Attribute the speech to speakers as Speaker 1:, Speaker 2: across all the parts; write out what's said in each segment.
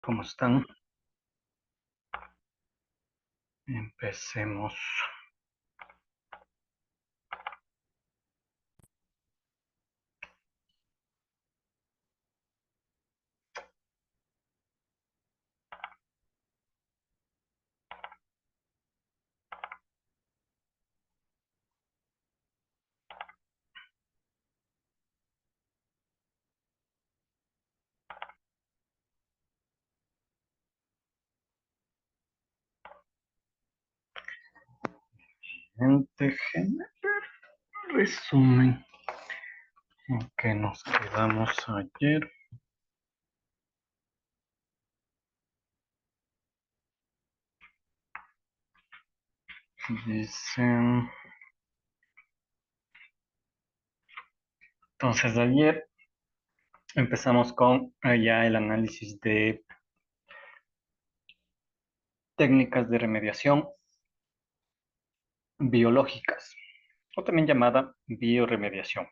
Speaker 1: ¿Cómo están? Empecemos. Déjenme resumen en que nos quedamos ayer. Dicen. Entonces, ayer empezamos con ya el análisis de técnicas de remediación biológicas, o también llamada bioremediación.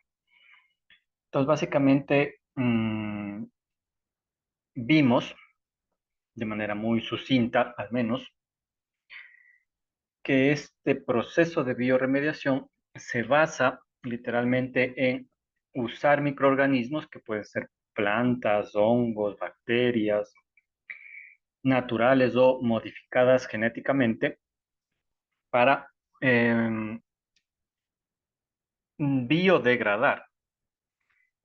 Speaker 1: Entonces, básicamente, vimos de manera muy sucinta, al menos, que este proceso de bioremediación se basa literalmente en usar microorganismos que pueden ser plantas, hongos, bacterias, naturales o modificadas genéticamente para eh, biodegradar,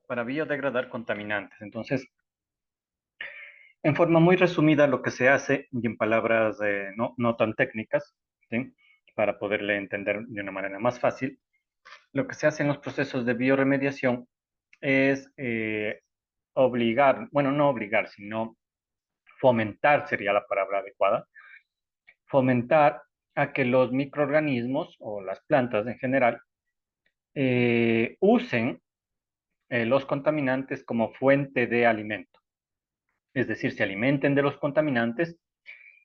Speaker 1: para biodegradar contaminantes. Entonces, en forma muy resumida, lo que se hace, y en palabras no tan técnicas, ¿sí? Para poderle entender de una manera más fácil, lo que se hace en los procesos de bioremediación es obligar, bueno, no obligar, sino fomentar sería la palabra adecuada, fomentar a que los microorganismos o las plantas en general usen los contaminantes como fuente de alimento. Es decir, se alimenten de los contaminantes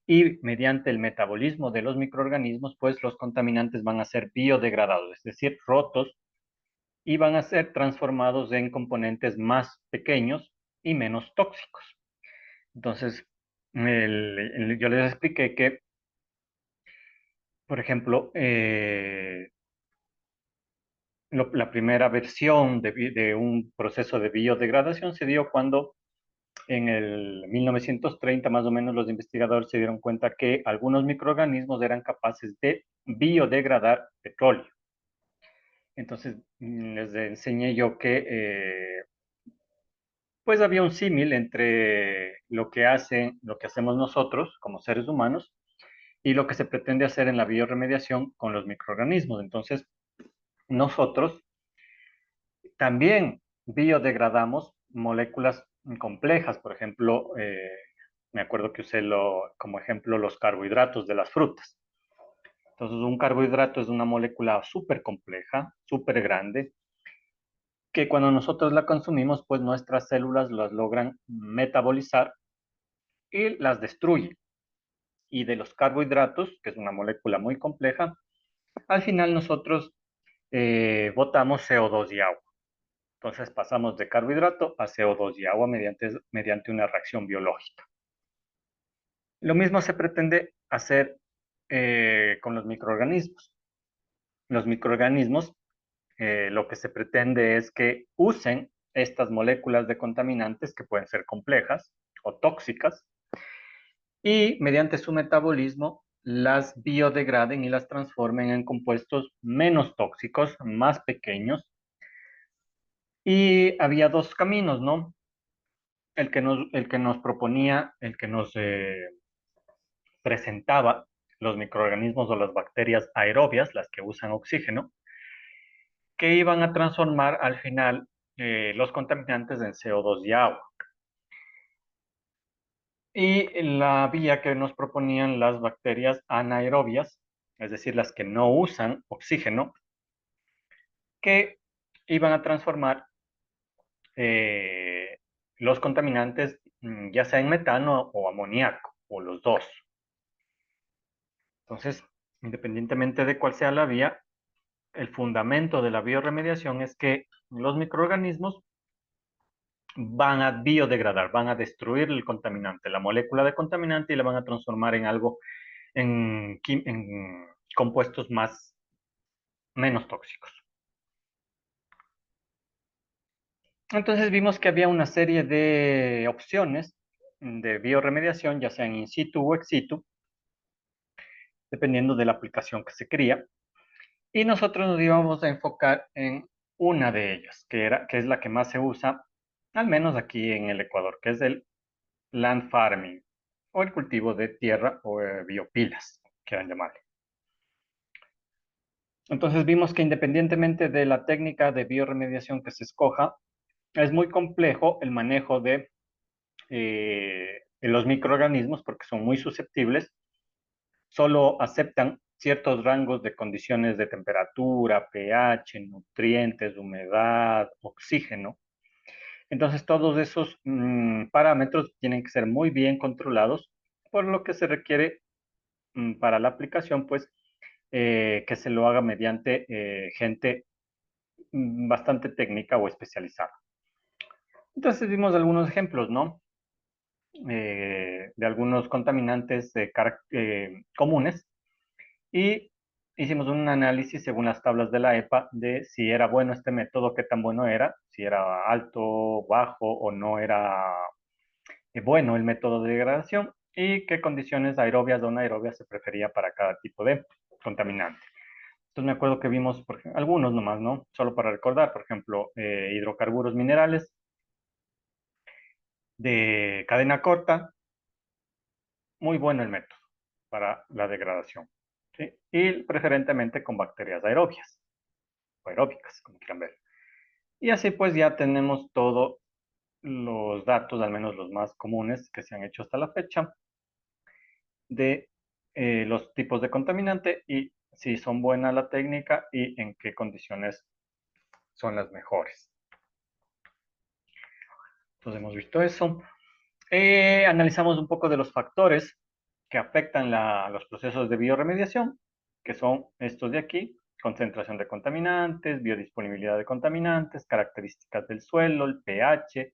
Speaker 1: y mediante el metabolismo de los microorganismos, pues los contaminantes van a ser biodegradados, es decir, rotos y van a ser transformados en componentes más pequeños y menos tóxicos. Entonces, yo les expliqué que, por ejemplo, la primera versión de un proceso de biodegradación se dio cuando en el 1930 más o menos los investigadores se dieron cuenta que algunos microorganismos eran capaces de biodegradar petróleo. Entonces les enseñé yo que pues había un símil entre lo que hacemos nosotros como seres humanos y lo que se pretende hacer en la bioremediación con los microorganismos. Entonces, nosotros también biodegradamos moléculas complejas, por ejemplo, me acuerdo que usé como ejemplo los carbohidratos de las frutas. Entonces, un carbohidrato es una molécula súper compleja, súper grande, que cuando nosotros la consumimos, pues nuestras células las logran metabolizar y las destruyen. Y de los carbohidratos, que es una molécula muy compleja, al final nosotros botamos CO2 y agua. Entonces pasamos de carbohidrato a CO2 y agua mediante una reacción biológica. Lo mismo se pretende hacer con los microorganismos. Los microorganismos, lo que se pretende es que usen estas moléculas de contaminantes que pueden ser complejas o tóxicas y mediante su metabolismo las biodegraden y las transformen en compuestos menos tóxicos, más pequeños. Y había dos caminos, ¿no? El que nos proponía, el que nos presentaba los microorganismos o las bacterias aerobias, las que usan oxígeno, que iban a transformar al final los contaminantes en CO2 y agua. Y la vía que nos proponían las bacterias anaerobias, es decir, las que no usan oxígeno, que iban a transformar eh, los contaminantes ya sea en metano o amoníaco, o los dos. Entonces, independientemente de cuál sea la vía, el fundamento de la bioremediación es que los microorganismos van a biodegradar, van a destruir el contaminante, la molécula de contaminante y la van a transformar en algo, en compuestos menos tóxicos. Entonces vimos que había una serie de opciones de bioremediación, ya sean in situ o ex situ, dependiendo de la aplicación que se quería. Y nosotros nos íbamos a enfocar en una de ellas, que es la que más se usa, al menos aquí en el Ecuador, que es el land farming, o el cultivo de tierra o biopilas, quieran llamarle. Entonces vimos que independientemente de la técnica de bioremediación que se escoja, es muy complejo el manejo de los microorganismos porque son muy susceptibles, solo aceptan ciertos rangos de condiciones de temperatura, pH, nutrientes, humedad, oxígeno. Entonces todos esos parámetros tienen que ser muy bien controlados, por lo que se requiere para la aplicación, pues, que se lo haga mediante gente bastante técnica o especializada. Entonces vimos algunos ejemplos, ¿no? De algunos contaminantes comunes y hicimos un análisis según las tablas de la EPA de si era bueno este método, qué tan bueno era, si era alto, bajo o no era bueno el método de degradación y qué condiciones aerobias o anaerobias se prefería para cada tipo de contaminante. Entonces me acuerdo que vimos algunos nomás, ¿no? Solo para recordar, por ejemplo, hidrocarburos minerales de cadena corta, muy bueno el método para la degradación. ¿Sí? Y preferentemente con bacterias aerobias o aeróbicas, como quieran ver. Y así pues ya tenemos todos los datos, al menos los más comunes que se han hecho hasta la fecha, de los tipos de contaminante y si son buena la técnica y en qué condiciones son las mejores. Entonces hemos visto eso. Analizamos un poco de los factores que afectan los procesos de bioremediación, que son estos de aquí: concentración de contaminantes, biodisponibilidad de contaminantes, características del suelo, el pH,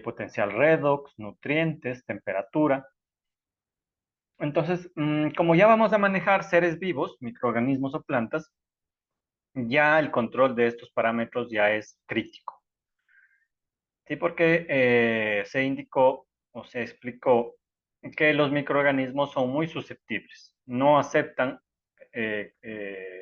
Speaker 1: potencial redox, nutrientes, temperatura. Entonces, como ya vamos a manejar seres vivos, microorganismos o plantas, ya el control de estos parámetros ya es crítico. Sí, porque se indicó o se explicó que los microorganismos son muy susceptibles, no aceptan eh, eh,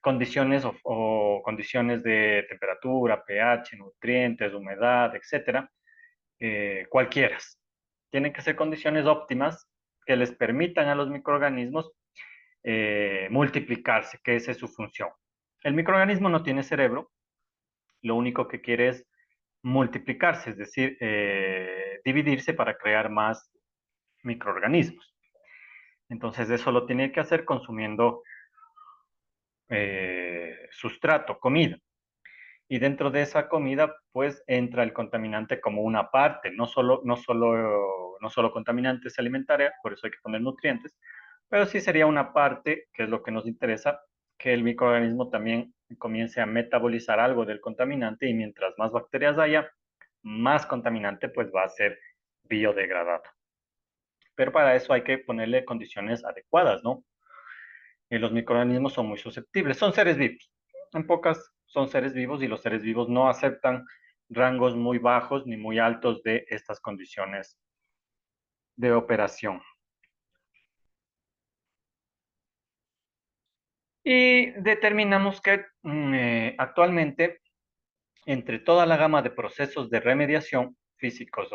Speaker 1: condiciones o condiciones de temperatura, pH, nutrientes, humedad, etcétera, cualquiera. Tienen que ser condiciones óptimas que les permitan a los microorganismos multiplicarse, que esa es su función. El microorganismo no tiene cerebro, lo único que quiere es multiplicarse, es decir, dividirse para crear más microorganismos. Entonces eso lo tiene que hacer consumiendo sustrato, comida. Y dentro de esa comida, pues entra el contaminante como una parte, no solo contaminantes alimentarios, por eso hay que poner nutrientes, pero sí sería una parte, que es lo que nos interesa, que el microorganismo también comience a metabolizar algo del contaminante y mientras más bacterias haya, más contaminante pues va a ser biodegradado. Pero para eso hay que ponerle condiciones adecuadas, ¿no? Los microorganismos son muy susceptibles, son seres vivos. En pocas son seres vivos y los seres vivos no aceptan rangos muy bajos ni muy altos de estas condiciones de operación. Y determinamos que actualmente, entre toda la gama de procesos de remediación físicos,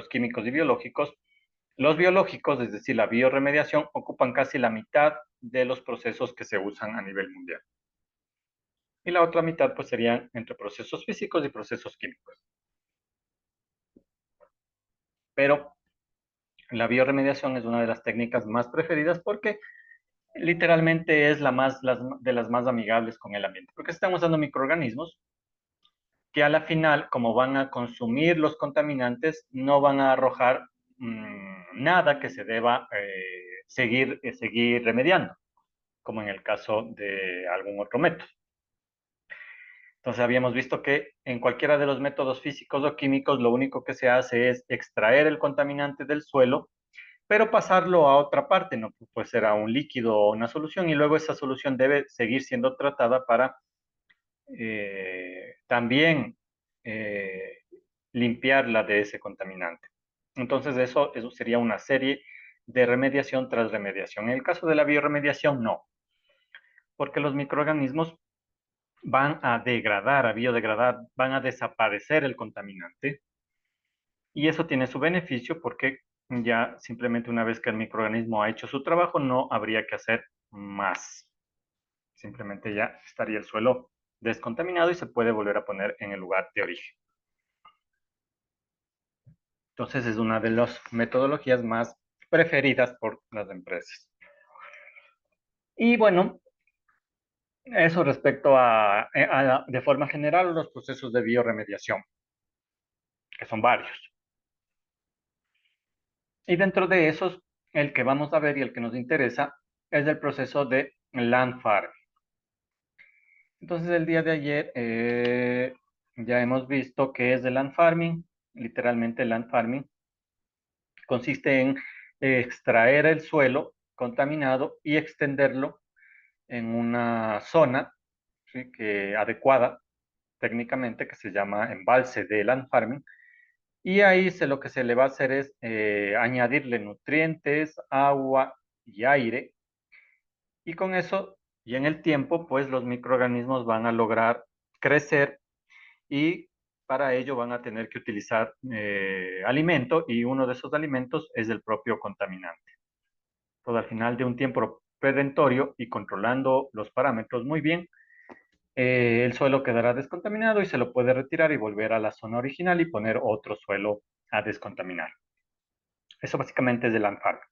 Speaker 1: químicos y biológicos, los biológicos, es decir, la bioremediación, ocupan casi la mitad de los procesos que se usan a nivel mundial. Y la otra mitad pues serían entre procesos físicos y procesos químicos. Pero la bioremediación es una de las técnicas más preferidas porque literalmente es de las más amigables con el ambiente, porque estamos usando microorganismos que a la final, como van a consumir los contaminantes, no van a arrojar nada que se deba seguir remediando, como en el caso de algún otro método. Entonces habíamos visto que en cualquiera de los métodos físicos o químicos lo único que se hace es extraer el contaminante del suelo, pero pasarlo a otra parte, ¿no? Pues será un líquido o una solución y luego esa solución debe seguir siendo tratada para también eh, limpiarla de ese contaminante. Entonces eso sería una serie de remediación tras remediación. En el caso de la bioremediación, no, porque los microorganismos van a degradar, a biodegradar, van a desaparecer el contaminante y eso tiene su beneficio porque ya simplemente una vez que el microorganismo ha hecho su trabajo, no habría que hacer más. Simplemente ya estaría el suelo descontaminado y se puede volver a poner en el lugar de origen. Entonces es una de las metodologías más preferidas por las empresas. Y bueno, eso respecto de forma general, los procesos de bioremediación, que son varios. Y dentro de esos, el que vamos a ver y el que nos interesa es el proceso de land farming. Entonces, el día de ayer ya hemos visto qué es el land farming. Literalmente, el land farming consiste en extraer el suelo contaminado y extenderlo en una zona, ¿sí?, adecuada técnicamente, que se llama embalse de land farming. Y ahí lo que se le va a hacer es añadirle nutrientes, agua y aire. Y con eso, y en el tiempo, pues los microorganismos van a lograr crecer y para ello van a tener que utilizar alimento y uno de esos alimentos es el propio contaminante. Todo al final de un tiempo perentorio y controlando los parámetros muy bien, el suelo quedará descontaminado y se lo puede retirar y volver a la zona original y poner otro suelo a descontaminar. Eso básicamente es el land farming.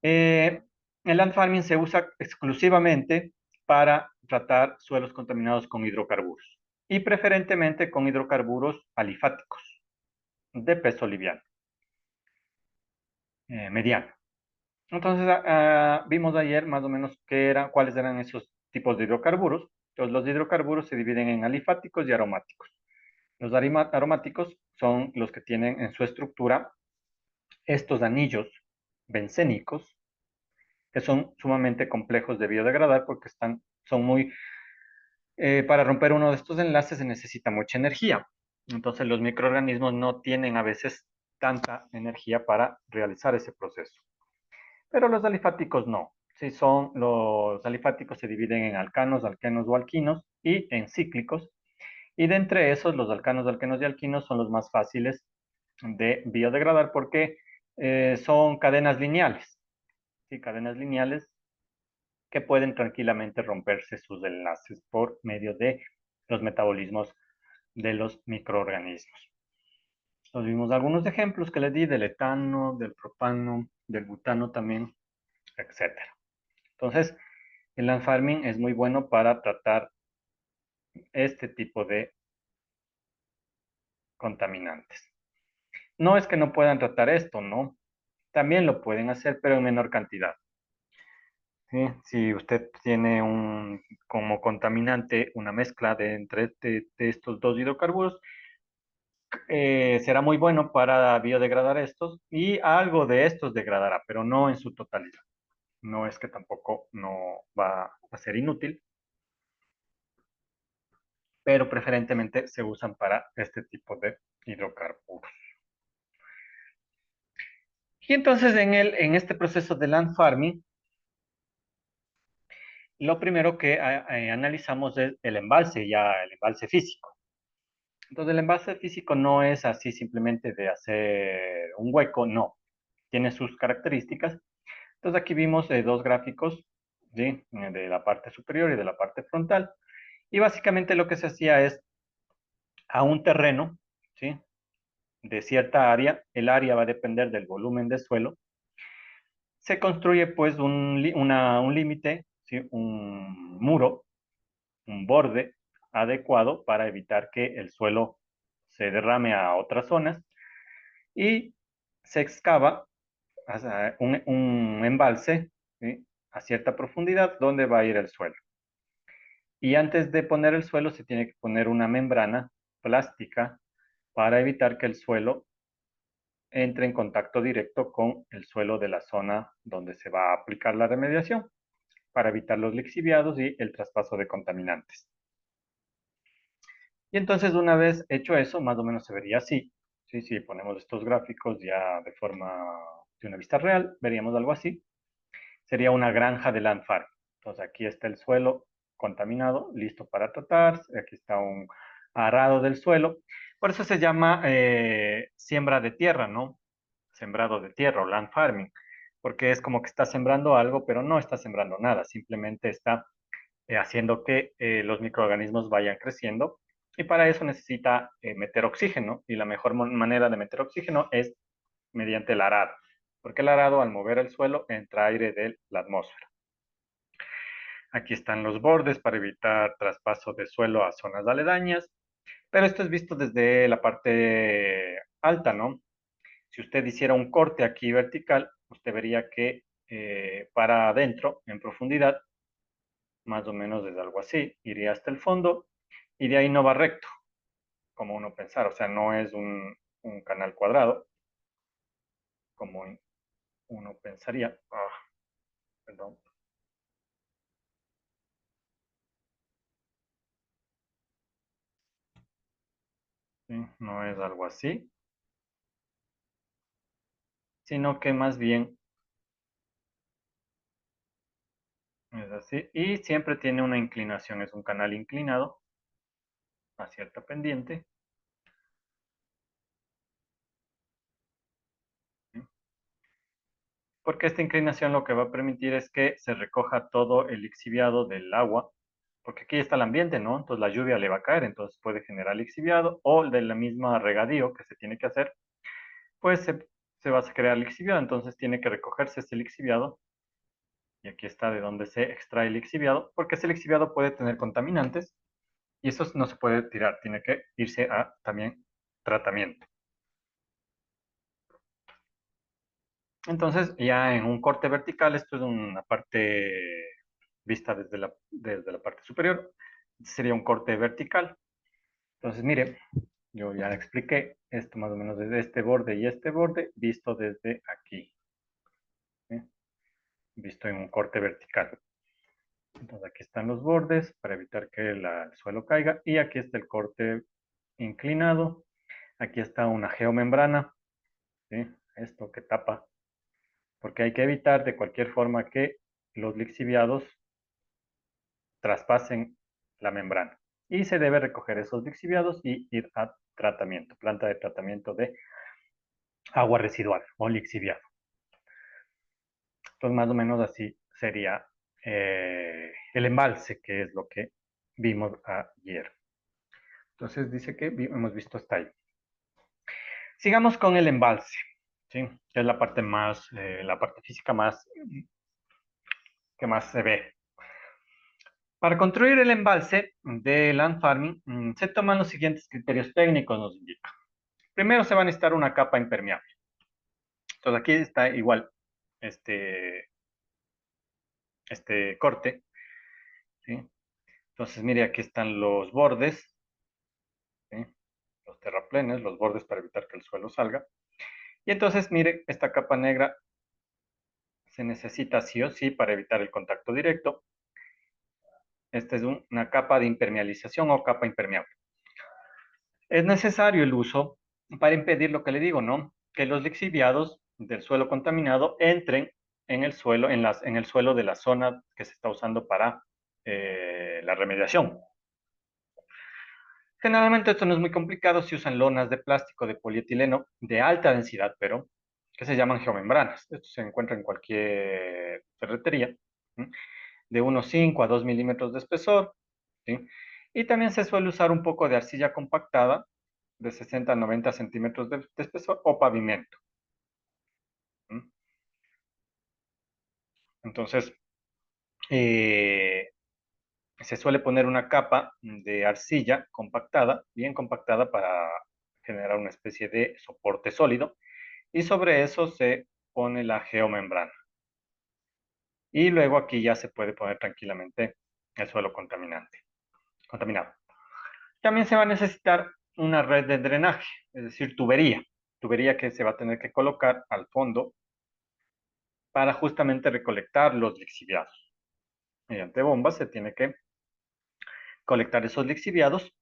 Speaker 1: El land farming se usa exclusivamente para tratar suelos contaminados con hidrocarburos y preferentemente con hidrocarburos alifáticos de peso liviano, mediano. Entonces, vimos ayer más o menos cuáles eran esos tipos de hidrocarburos. Entonces, los hidrocarburos se dividen en alifáticos y aromáticos. Los aromáticos son los que tienen en su estructura estos anillos bencénicos, que son sumamente complejos de biodegradar porque son muy, para romper uno de estos enlaces se necesita mucha energía. Entonces, los microorganismos no tienen a veces tanta energía para realizar ese proceso. Pero los alifáticos no. Sí, los alifáticos se dividen en alcanos, alquenos o alquinos y en cíclicos. Y de entre esos, los alcanos, alquenos y alquinos son los más fáciles de biodegradar porque son cadenas lineales. ¿Sí? Cadenas lineales que pueden tranquilamente romperse sus enlaces por medio de los metabolismos de los microorganismos. Nos vimos algunos ejemplos que les di del etano, del propano, del butano también, etcétera. Entonces, el land farming es muy bueno para tratar este tipo de contaminantes. No es que no puedan tratar esto, ¿no? También lo pueden hacer, pero en menor cantidad. ¿Sí? Si usted tiene como contaminante una mezcla de estos dos hidrocarburos, será muy bueno para biodegradar estos y algo de estos degradará, pero no en su totalidad. No es que tampoco no va a ser inútil, pero preferentemente se usan para este tipo de hidrocarburos. Y entonces en este proceso de land farming, lo primero que analizamos es el embalse, ya el embalse físico. Entonces el embalse físico no es así simplemente de hacer un hueco, no. Tiene sus características. Entonces aquí vimos dos gráficos, ¿sí?, de la parte superior y de la parte frontal. Y básicamente lo que se hacía es a un terreno, ¿sí?, de cierta área, el área va a depender del volumen de suelo, se construye pues un límite, ¿sí?, un muro, un borde adecuado para evitar que el suelo se derrame a otras zonas y se excava un embalse, ¿sí?, a cierta profundidad donde va a ir el suelo. Y antes de poner el suelo se tiene que poner una membrana plástica para evitar que el suelo entre en contacto directo con el suelo de la zona donde se va a aplicar la remediación, para evitar los lixiviados y el traspaso de contaminantes. Y entonces una vez hecho eso, más o menos se vería así. Sí, si ponemos estos gráficos ya de forma de una vista real, veríamos algo así. Sería una granja de land farm. Entonces aquí está el suelo contaminado, listo para tratar. Aquí está un arado del suelo. Por eso se llama siembra de tierra, ¿no? Sembrado de tierra o land farming, porque es como que está sembrando algo, pero no está sembrando nada, simplemente está haciendo que los microorganismos vayan creciendo y para eso necesita meter oxígeno y la mejor manera de meter oxígeno es mediante el arado, porque el arado al mover el suelo entra aire de la atmósfera. Aquí están los bordes para evitar traspaso de suelo a zonas aledañas, pero esto es visto desde la parte alta, ¿no? Si usted hiciera un corte aquí vertical, usted vería que para adentro, en profundidad, más o menos desde algo así, iría hasta el fondo y de ahí no va recto, como uno pensar, o sea, no es un canal cuadrado, como uno pensaría. Perdón. ¿Sí? No es algo así, sino que más bien es así y siempre tiene una inclinación, es un canal inclinado a cierta pendiente, ¿sí? Porque esta inclinación lo que va a permitir es que se recoja todo el lixiviado del agua, porque aquí está el ambiente, ¿no? Entonces la lluvia le va a caer, entonces puede generar lixiviado, o de la misma regadío que se tiene que hacer, pues se va a crear lixiviado, entonces tiene que recogerse ese lixiviado, y aquí está de donde se extrae el lixiviado, porque ese lixiviado puede tener contaminantes, y eso no se puede tirar, tiene que irse a también tratamiento. Entonces, ya en un corte vertical, esto es una parte vista desde la parte superior, sería un corte vertical. Entonces, mire, yo ya le expliqué esto más o menos desde este borde y este borde, visto desde aquí, ¿sí? Visto en un corte vertical. Entonces, aquí están los bordes para evitar que el suelo caiga y aquí está el corte inclinado. Aquí está una geomembrana, ¿sí? Esto que tapa, porque hay que evitar de cualquier forma que los lixiviados traspasen la membrana. Y se debe recoger esos lixiviados y ir a tratamiento, planta de tratamiento de agua residual o lixiviado. Entonces, más o menos así sería el embalse, que es lo que vimos ayer. Entonces, dice que hemos visto hasta ahí. Sigamos con el embalse, ¿sí? Que es la parte más, la parte física más, que más se ve. Para construir el embalse de land farming, se toman los siguientes criterios técnicos, nos indica. Primero se va a necesitar una capa impermeable. Entonces aquí está igual este, este corte, ¿sí? Entonces mire, aquí están los bordes, ¿sí? Los terraplenes, los bordes para evitar que el suelo salga. Y entonces mire, esta capa negra se necesita sí o sí para evitar el contacto directo. Esta es una capa de impermeabilización o capa impermeable. Es necesario el uso para impedir lo que le digo, ¿no? Que los lixiviados del suelo contaminado entren en el suelo, en el suelo de la zona que se está usando para la remediación. Generalmente esto no es muy complicado, se usan lonas de plástico de polietileno de alta densidad, pero que se llaman geomembranas. Esto se encuentra en cualquier ferretería, ¿sí? De unos 5 a 2 milímetros de espesor, ¿sí? Y también se suele usar un poco de arcilla compactada de 60 a 90 centímetros de espesor o pavimento, ¿sí? Entonces, eh, se suele poner una capa de arcilla compactada, bien compactada para generar una especie de soporte sólido y sobre eso se pone la geomembrana. Y luego aquí ya se puede poner tranquilamente el suelo contaminante. contaminado. También se va a necesitar una red de drenaje, es decir, tubería que se va a tener que colocar al fondo para justamente recolectar los lixiviados. Mediante bombas se tiene que colectar esos lixiviados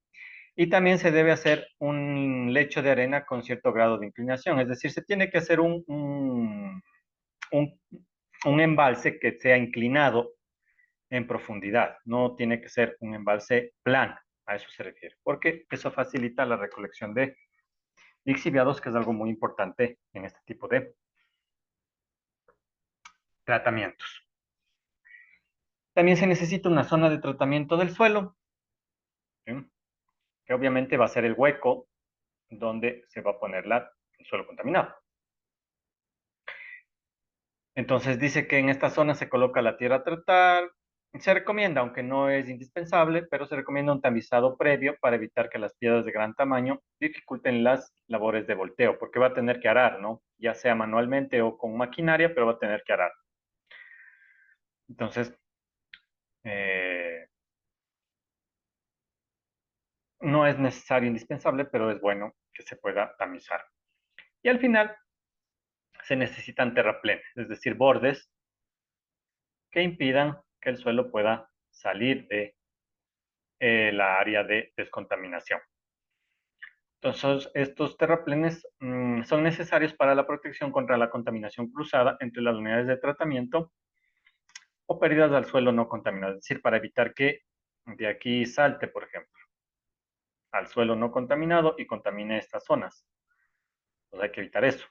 Speaker 1: y también se debe hacer un lecho de arena con cierto grado de inclinación, es decir, se tiene que hacer un, un embalse que sea inclinado en profundidad, no tiene que ser un embalse plano, a eso se refiere, porque eso facilita la recolección de lixiviados, que es algo muy importante en este tipo de tratamientos. También se necesita una zona de tratamiento del suelo, ¿sí? Que obviamente va a ser el hueco donde se va a poner el suelo contaminado. Entonces dice que en esta zona se coloca la tierra a tratar. Se recomienda, aunque no es indispensable, pero se recomienda un tamizado previo para evitar que las piedras de gran tamaño dificulten las labores de volteo, porque va a tener que arar, ¿no? Ya sea manualmente o con maquinaria, pero va a tener que arar. Entonces, eh, no es necesario, indispensable, pero es bueno que se pueda tamizar. Y al final se necesitan terraplenes, es decir, bordes que impidan que el suelo pueda salir de la área de descontaminación. Entonces, estos terraplenes son necesarios para la protección contra la contaminación cruzada entre las unidades de tratamiento o pérdidas al suelo no contaminado, es decir, para evitar que de aquí salte, por ejemplo, al suelo no contaminado y contamine estas zonas. Entonces hay que evitar eso.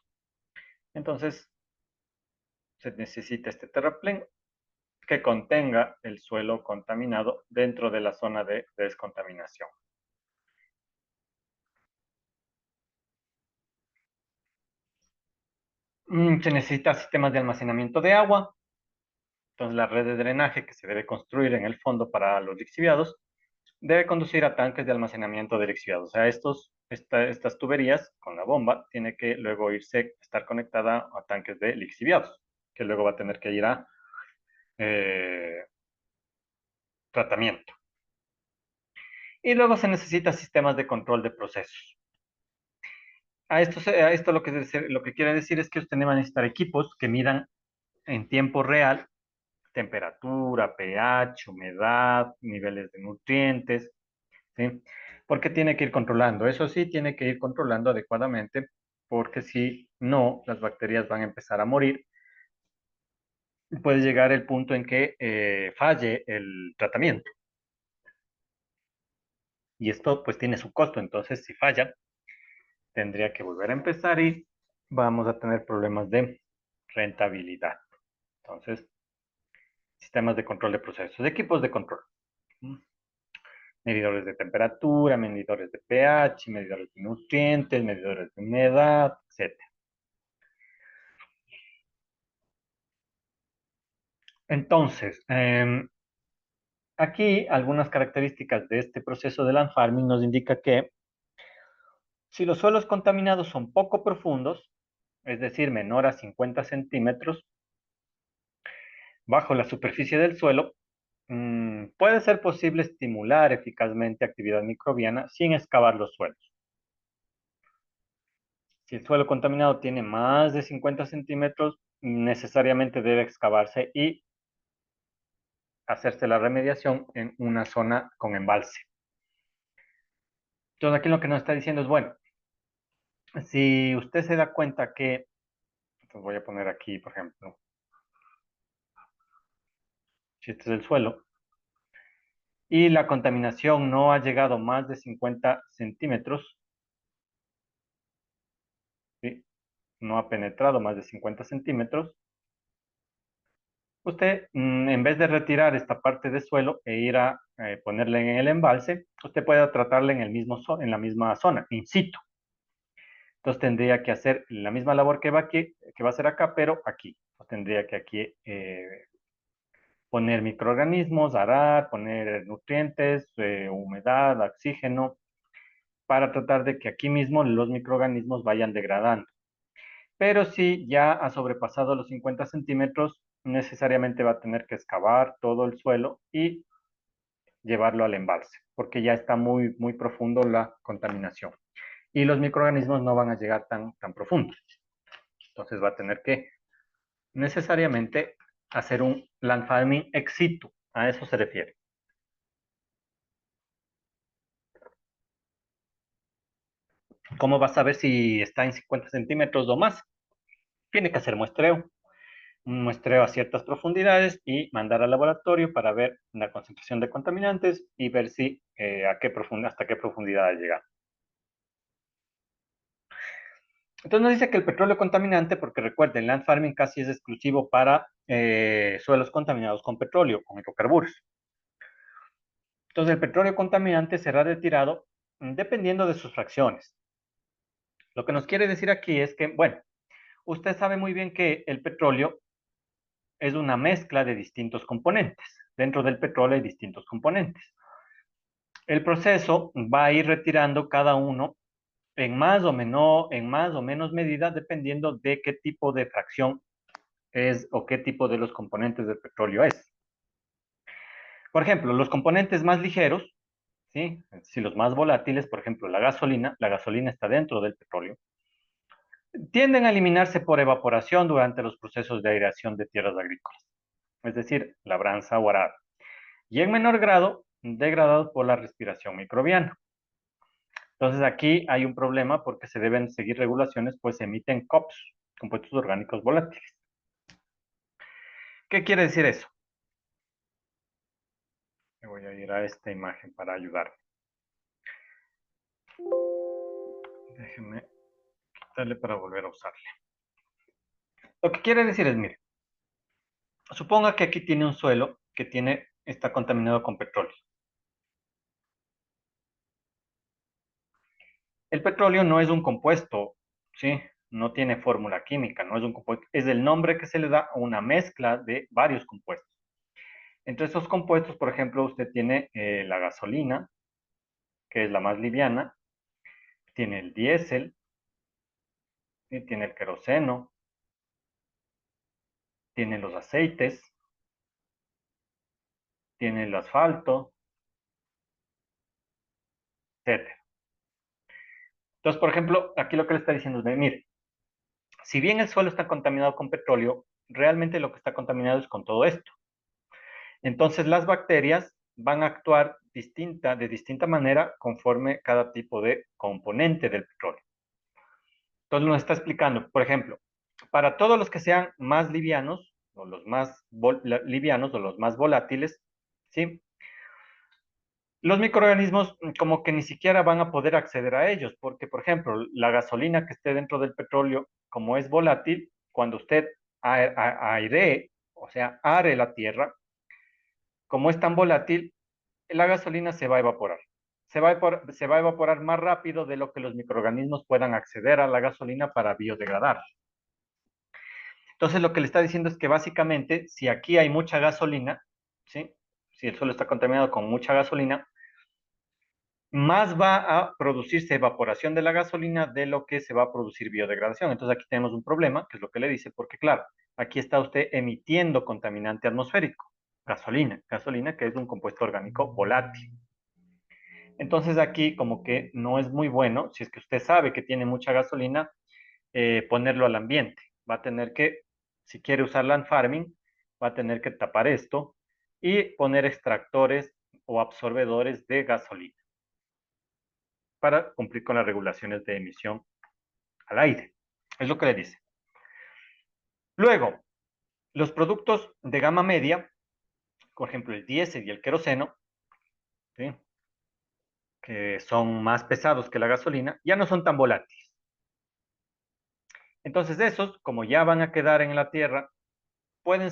Speaker 1: Entonces, se necesita este terraplén que contenga el suelo contaminado dentro de la zona de descontaminación. Se necesita sistemas de almacenamiento de agua. Entonces, la red de drenaje que se debe construir en el fondo para los lixiviados debe conducir a tanques de almacenamiento de lixiviados. O sea, estas tuberías con la bomba tiene que luego estar conectada a tanques de lixiviados, que luego va a tener que ir a eh, tratamiento. Y luego se necesita sistemas de control de procesos. A esto lo que quiere decir es que usted va a necesitar equipos que midan en tiempo real temperatura, pH, humedad, niveles de nutrientes, ¿sí? Porque tiene que ir controlando. Eso sí, tiene que ir controlando adecuadamente, porque si no, las bacterias van a empezar a morir. Puede llegar el punto en que falle el tratamiento. Y esto pues tiene su costo. Entonces, si falla, tendría que volver a empezar y vamos a tener problemas de rentabilidad. Entonces, sistemas de control de procesos, equipos de control. Medidores de temperatura, medidores de pH, medidores de nutrientes, medidores de humedad, etc. Entonces, aquí algunas características de este proceso de land farming nos indica que si los suelos contaminados son poco profundos, es decir, menor a 50 centímetros bajo la superficie del suelo, puede ser posible estimular eficazmente actividad microbiana sin excavar los suelos. Si el suelo contaminado tiene más de 50 centímetros, necesariamente debe excavarse y hacerse la remediación en una zona con embalse. Entonces aquí lo que nos está diciendo es, bueno, si usted se da cuenta que, entonces voy a poner aquí, por ejemplo, si este es el suelo, y la contaminación no ha llegado más de 50 centímetros, ¿sí? No ha penetrado más de 50 centímetros, usted, en vez de retirar esta parte de suelo e ir a ponerle en el embalse, usted puede tratarla en en la misma zona, in situ. Entonces tendría que hacer la misma labor que va aquí, que va a hacer acá, pero aquí. Tendría que aquí poner microorganismos, arar, poner nutrientes, humedad, oxígeno, para tratar de que aquí mismo los microorganismos vayan degradando. Pero si ya ha sobrepasado los 50 centímetros, necesariamente va a tener que excavar todo el suelo y llevarlo al embalse, porque ya está muy, muy profundo la contaminación. Y los microorganismos no van a llegar tan profundo. Entonces va a tener que necesariamente hacer un land farming ex situ. A eso se refiere. ¿Cómo vas a ver si está en 50 centímetros o más? Tiene que hacer muestreo. Un muestreo a ciertas profundidades y mandar al laboratorio para ver la concentración de contaminantes y ver si hasta qué profundidad ha llegado. Entonces nos dice que el petróleo contaminante, porque recuerden, land farming casi es exclusivo para suelos contaminados con petróleo, con hidrocarburos. Entonces el petróleo contaminante será retirado dependiendo de sus fracciones. Lo que nos quiere decir aquí es que, bueno, usted sabe muy bien que el petróleo es una mezcla de distintos componentes. Dentro del petróleo hay distintos componentes. El proceso va a ir retirando cada uno en más o menos medida, dependiendo de qué tipo de fracción es o qué tipo de los componentes del petróleo es. Por ejemplo, los componentes más ligeros, ¿sí? Si los más volátiles, por ejemplo, la gasolina está dentro del petróleo, tienden a eliminarse por evaporación durante los procesos de aireación de tierras agrícolas, es decir, labranza o arado, y en menor grado, degradados por la respiración microbiana. Entonces aquí hay un problema porque se deben seguir regulaciones, pues se emiten COPs, compuestos orgánicos volátiles. ¿Qué quiere decir eso? Me voy a ir a esta imagen para ayudar. Déjenme quitarle para volver a usarle. Lo que quiere decir es, mire, suponga que aquí tiene un suelo que está contaminado con petróleo. El petróleo no es un compuesto, ¿sí? No tiene fórmula química, no es un compuesto, es el nombre que se le da a una mezcla de varios compuestos. Entre esos compuestos, por ejemplo, usted tiene la gasolina, que es la más liviana, tiene el diésel, ¿sí? Tiene el queroseno, tiene los aceites, tiene el asfalto, etcétera. Entonces, por ejemplo, aquí lo que le está diciendo es, mire, si bien el suelo está contaminado con petróleo, realmente lo que está contaminado es con todo esto. Entonces, las bacterias van a actuar de distinta manera conforme cada tipo de componente del petróleo. Entonces, nos está explicando, por ejemplo, para todos los que sean más livianos, o los más livianos, o los más volátiles, ¿sí? Los microorganismos como que ni siquiera van a poder acceder a ellos, porque, por ejemplo, la gasolina que esté dentro del petróleo, como es volátil, cuando usted airee, o sea, are la tierra, como es tan volátil, la gasolina se va a evaporar. Se va a evaporar más rápido de lo que los microorganismos puedan acceder a la gasolina para biodegradar. Entonces, lo que le está diciendo es que básicamente, si aquí hay mucha gasolina, ¿sí? Si el suelo está contaminado con mucha gasolina, más va a producirse evaporación de la gasolina de lo que se va a producir biodegradación. Entonces aquí tenemos un problema, que es lo que le dice, porque claro, aquí está usted emitiendo contaminante atmosférico, gasolina que es un compuesto orgánico volátil. Entonces aquí como que no es muy bueno, si es que usted sabe que tiene mucha gasolina, ponerlo al ambiente. Va a tener que, si quiere usar land farming, va a tener que tapar esto y poner extractores o absorbedores de gasolina para cumplir con las regulaciones de emisión al aire. Es lo que le dice. Luego, los productos de gama media, por ejemplo, el diésel y el queroseno, ¿sí? Que son más pesados que la gasolina, ya no son tan volátiles. Entonces, esos, como ya van a quedar en la tierra, pueden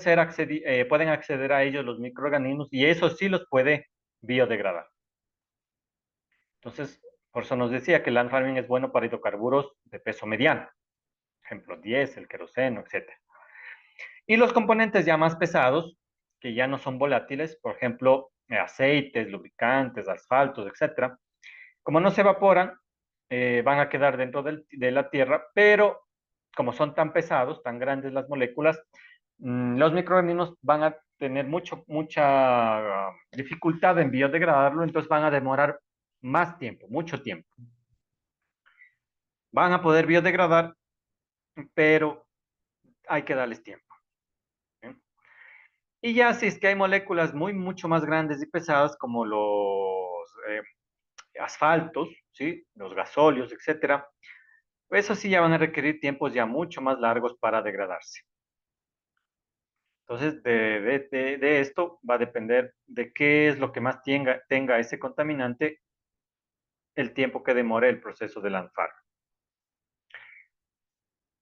Speaker 1: acceder a ellos los microorganismos y eso sí los puede biodegradar. Entonces, por eso nos decía que el land farming es bueno para hidrocarburos de peso mediano, por ejemplo, diésel, queroseno, etcétera. Y los componentes ya más pesados, que ya no son volátiles, por ejemplo, aceites, lubricantes, asfaltos, etcétera, como no se evaporan, van a quedar dentro de la tierra, pero como son tan pesados, tan grandes las moléculas, los microorganismos van a tener mucha dificultad en biodegradarlo, entonces van a demorar más tiempo, mucho tiempo. Van a poder biodegradar, pero hay que darles tiempo. ¿Sí? Y ya si es que hay moléculas mucho más grandes y pesadas, como los asfaltos, ¿sí? Los gasóleos, etcétera, eso sí ya van a requerir tiempos ya mucho más largos para degradarse. Entonces, de esto va a depender de qué es lo que más tenga ese contaminante, el tiempo que demore el proceso de lanzar.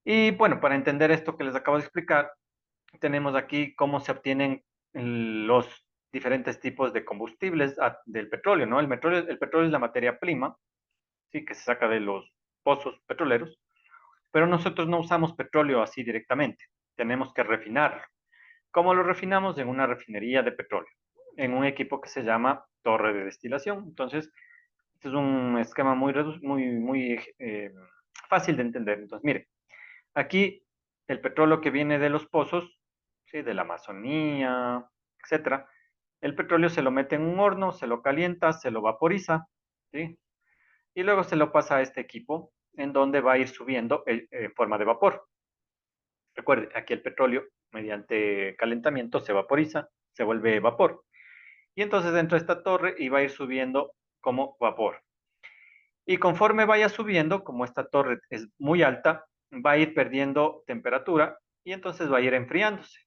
Speaker 1: Y bueno, para entender esto que les acabo de explicar, tenemos aquí cómo se obtienen los diferentes tipos de combustibles del petróleo, ¿no? El petróleo es la materia prima, ¿sí? Que se saca de los pozos petroleros, pero nosotros no usamos petróleo así directamente, tenemos que refinarlo. ¿Cómo lo refinamos? En una refinería de petróleo, en un equipo que se llama torre de destilación. Entonces, este es un esquema muy fácil de entender. Entonces, mire, aquí el petróleo que viene de los pozos, ¿sí? De la Amazonía, etcétera, el petróleo se lo mete en un horno, se lo calienta, se lo vaporiza, ¿sí? Y luego se lo pasa a este equipo en donde va a ir subiendo en forma de vapor. Recuerde, aquí el petróleo, mediante calentamiento, se vaporiza, se vuelve vapor. Y entonces dentro de esta torre iba a ir subiendo como vapor. Y conforme vaya subiendo, como esta torre es muy alta, va a ir perdiendo temperatura y entonces va a ir enfriándose.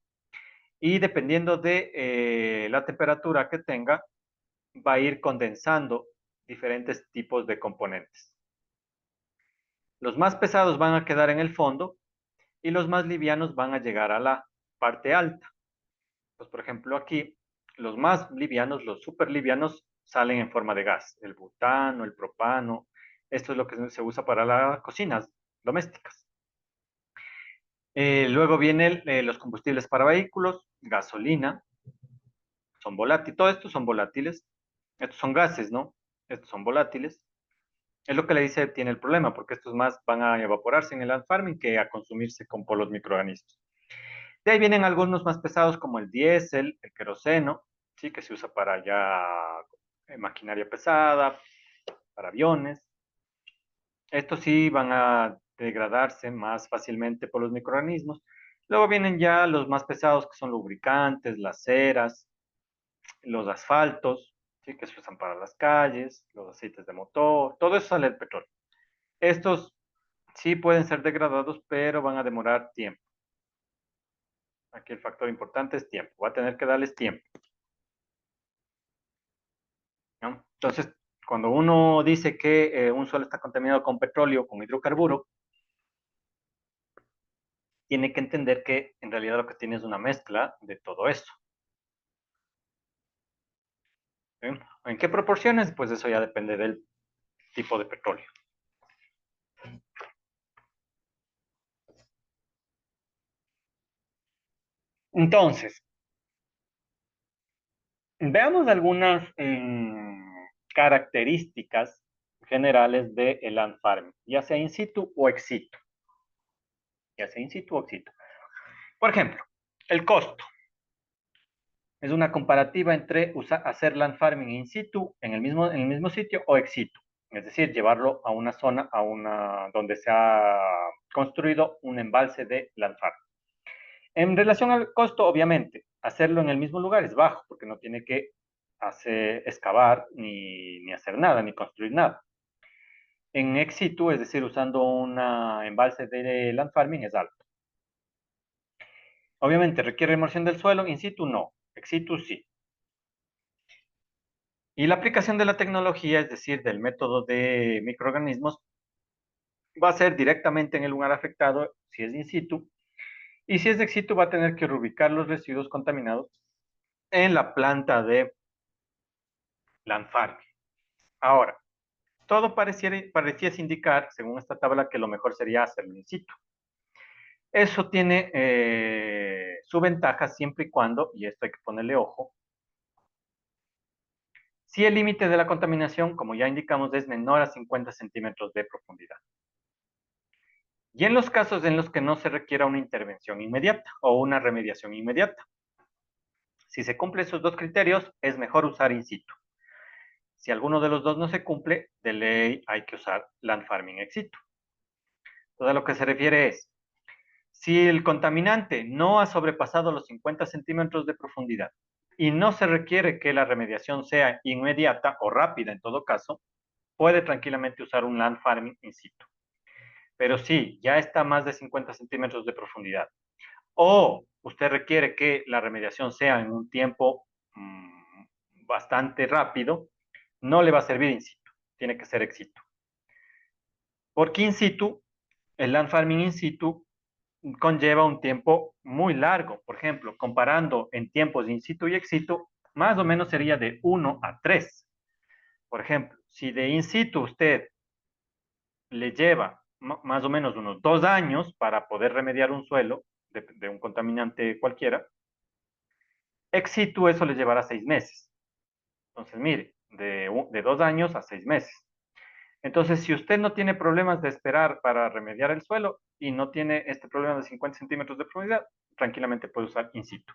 Speaker 1: Y dependiendo de la temperatura que tenga, va a ir condensando diferentes tipos de componentes. Los más pesados van a quedar en el fondo y los más livianos van a llegar a la parte alta. Pues, por ejemplo, aquí los más livianos, los super livianos, salen en forma de gas. El butano, el propano. Esto es lo que se usa para las cocinas domésticas. Luego vienen los combustibles para vehículos, gasolina, son volátiles. Todo esto son volátiles. Estos son gases, ¿no? Estos son volátiles. Es lo que le dice, tiene el problema, porque estos más van a evaporarse en el land farming que a consumirse por los microorganismos. De ahí vienen algunos más pesados como el diésel, el queroseno, ¿sí? Que se usa para ya maquinaria pesada, para aviones. Estos sí van a degradarse más fácilmente por los microorganismos. Luego vienen ya los más pesados que son lubricantes, las ceras, los asfaltos, ¿sí? Que se usan para las calles, los aceites de motor, todo eso sale del petróleo. Estos sí pueden ser degradados, pero van a demorar tiempo. Aquí el factor importante es tiempo. Va a tener que darles tiempo, ¿no? Entonces, cuando uno dice que un suelo está contaminado con petróleo, con hidrocarburo, tiene que entender que en realidad lo que tiene es una mezcla de todo eso. ¿Sí? ¿En qué proporciones? Pues eso ya depende del tipo de petróleo. Entonces, veamos algunas características generales del land farming, ya sea in situ o ex situ. Ya sea in situ o ex situ. Por ejemplo, el costo. Es una comparativa entre hacer land farming in situ en el mismo sitio o ex situ. Es decir, llevarlo a una zona, donde se ha construido un embalse de land farming. En relación al costo, obviamente, hacerlo en el mismo lugar es bajo, porque no tiene que excavar ni hacer nada, ni construir nada. En ex situ, es decir, usando un embalse de land farming, es alto. Obviamente, requiere remoción del suelo, in situ no, ex situ sí. Y la aplicación de la tecnología, es decir, del método de microorganismos, va a ser directamente en el lugar afectado si es in situ, y si es ex situ va a tener que reubicar los residuos contaminados en la planta de land farming. Ahora, todo pareciese indicar, según esta tabla, que lo mejor sería hacerlo in situ. Eso tiene su ventaja siempre y cuando, y esto hay que ponerle ojo, si el límite de la contaminación, como ya indicamos, es menor a 50 centímetros de profundidad. Y en los casos en los que no se requiera una intervención inmediata o una remediación inmediata. Si se cumplen esos dos criterios, es mejor usar in situ. Si alguno de los dos no se cumple, de ley hay que usar land farming ex situ. Entonces, a lo que se refiere es, si el contaminante no ha sobrepasado los 50 centímetros de profundidad y no se requiere que la remediación sea inmediata o rápida en todo caso, puede tranquilamente usar un land farming in situ. Pero si ya está a más de 50 centímetros de profundidad o usted requiere que la remediación sea en un tiempo bastante rápido, no le va a servir in situ, tiene que ser ex situ. Porque in situ, el land farming in situ conlleva un tiempo muy largo. Por ejemplo, comparando en tiempos in situ y ex situ, más o menos sería de 1 a 3. Por ejemplo, si de in situ usted le lleva más o menos unos 2 años para poder remediar un suelo de un contaminante cualquiera, ex situ eso le llevará 6 meses. Entonces, mire, de 2 años a 6 meses. Entonces, si usted no tiene problemas de esperar para remediar el suelo y no tiene este problema de 50 centímetros de profundidad, tranquilamente puede usar in situ.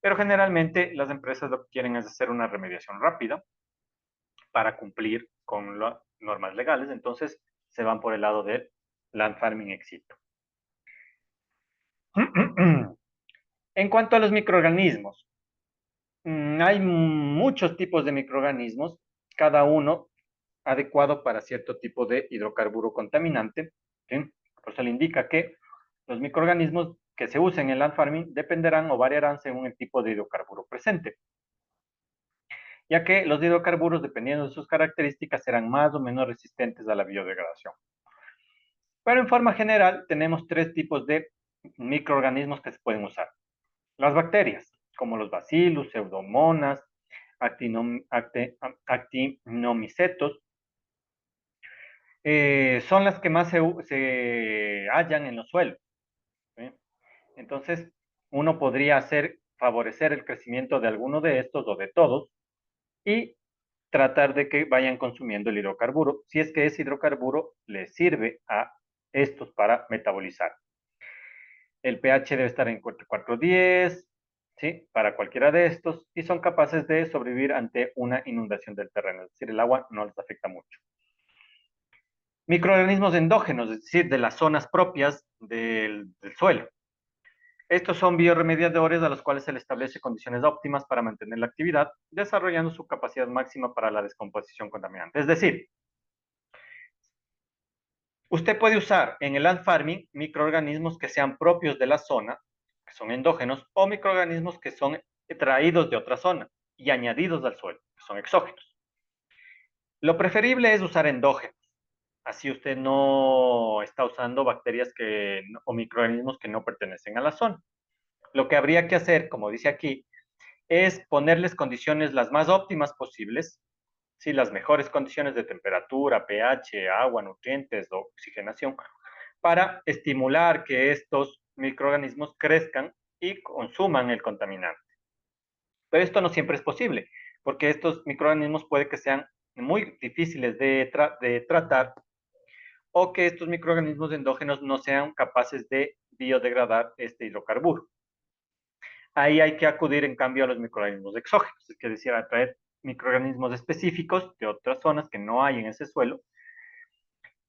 Speaker 1: Pero generalmente las empresas lo que quieren es hacer una remediación rápida para cumplir con las normas legales, entonces se van por el lado del land farming ex situ. En cuanto a los microorganismos, hay muchos tipos de microorganismos, cada uno adecuado para cierto tipo de hidrocarburo contaminante. ¿Sí? Por eso le indica que los microorganismos que se usen en land farming dependerán o variarán según el tipo de hidrocarburo presente, ya que los hidrocarburos, dependiendo de sus características, serán más o menos resistentes a la biodegradación. Pero en forma general, tenemos tres tipos de microorganismos que se pueden usar. Las bacterias, como los bacillus, pseudomonas, actinomicetos, son las que más se hallan en los suelos. ¿Sí? Entonces, uno podría favorecer el crecimiento de alguno de estos o de todos y tratar de que vayan consumiendo el hidrocarburo, si es que ese hidrocarburo les sirve a estos para metabolizar. El pH debe estar en 4,10, ¿sí? Para cualquiera de estos, y son capaces de sobrevivir ante una inundación del terreno, es decir, el agua no les afecta mucho. Microorganismos endógenos, es decir, de las zonas propias del suelo. Estos son bioremediadores a los cuales se le establece condiciones óptimas para mantener la actividad, desarrollando su capacidad máxima para la descomposición contaminante. Es decir, usted puede usar en el land farming microorganismos que sean propios de la zona, que son endógenos, o microorganismos que son traídos de otra zona y añadidos al suelo, que son exógenos. Lo preferible es usar endógenos. Así usted no está usando bacterias o microorganismos que no pertenecen a la zona. Lo que habría que hacer, como dice aquí, es ponerles condiciones las más óptimas posibles, ¿sí? Las mejores condiciones de temperatura, pH, agua, nutrientes, oxigenación, para estimular que estos microorganismos crezcan y consuman el contaminante. Pero esto no siempre es posible, porque estos microorganismos puede que sean muy difíciles de tratar o que estos microorganismos endógenos no sean capaces de biodegradar este hidrocarburo. Ahí hay que acudir, en cambio, a los microorganismos exógenos, es decir, a traer microorganismos específicos de otras zonas que no hay en ese suelo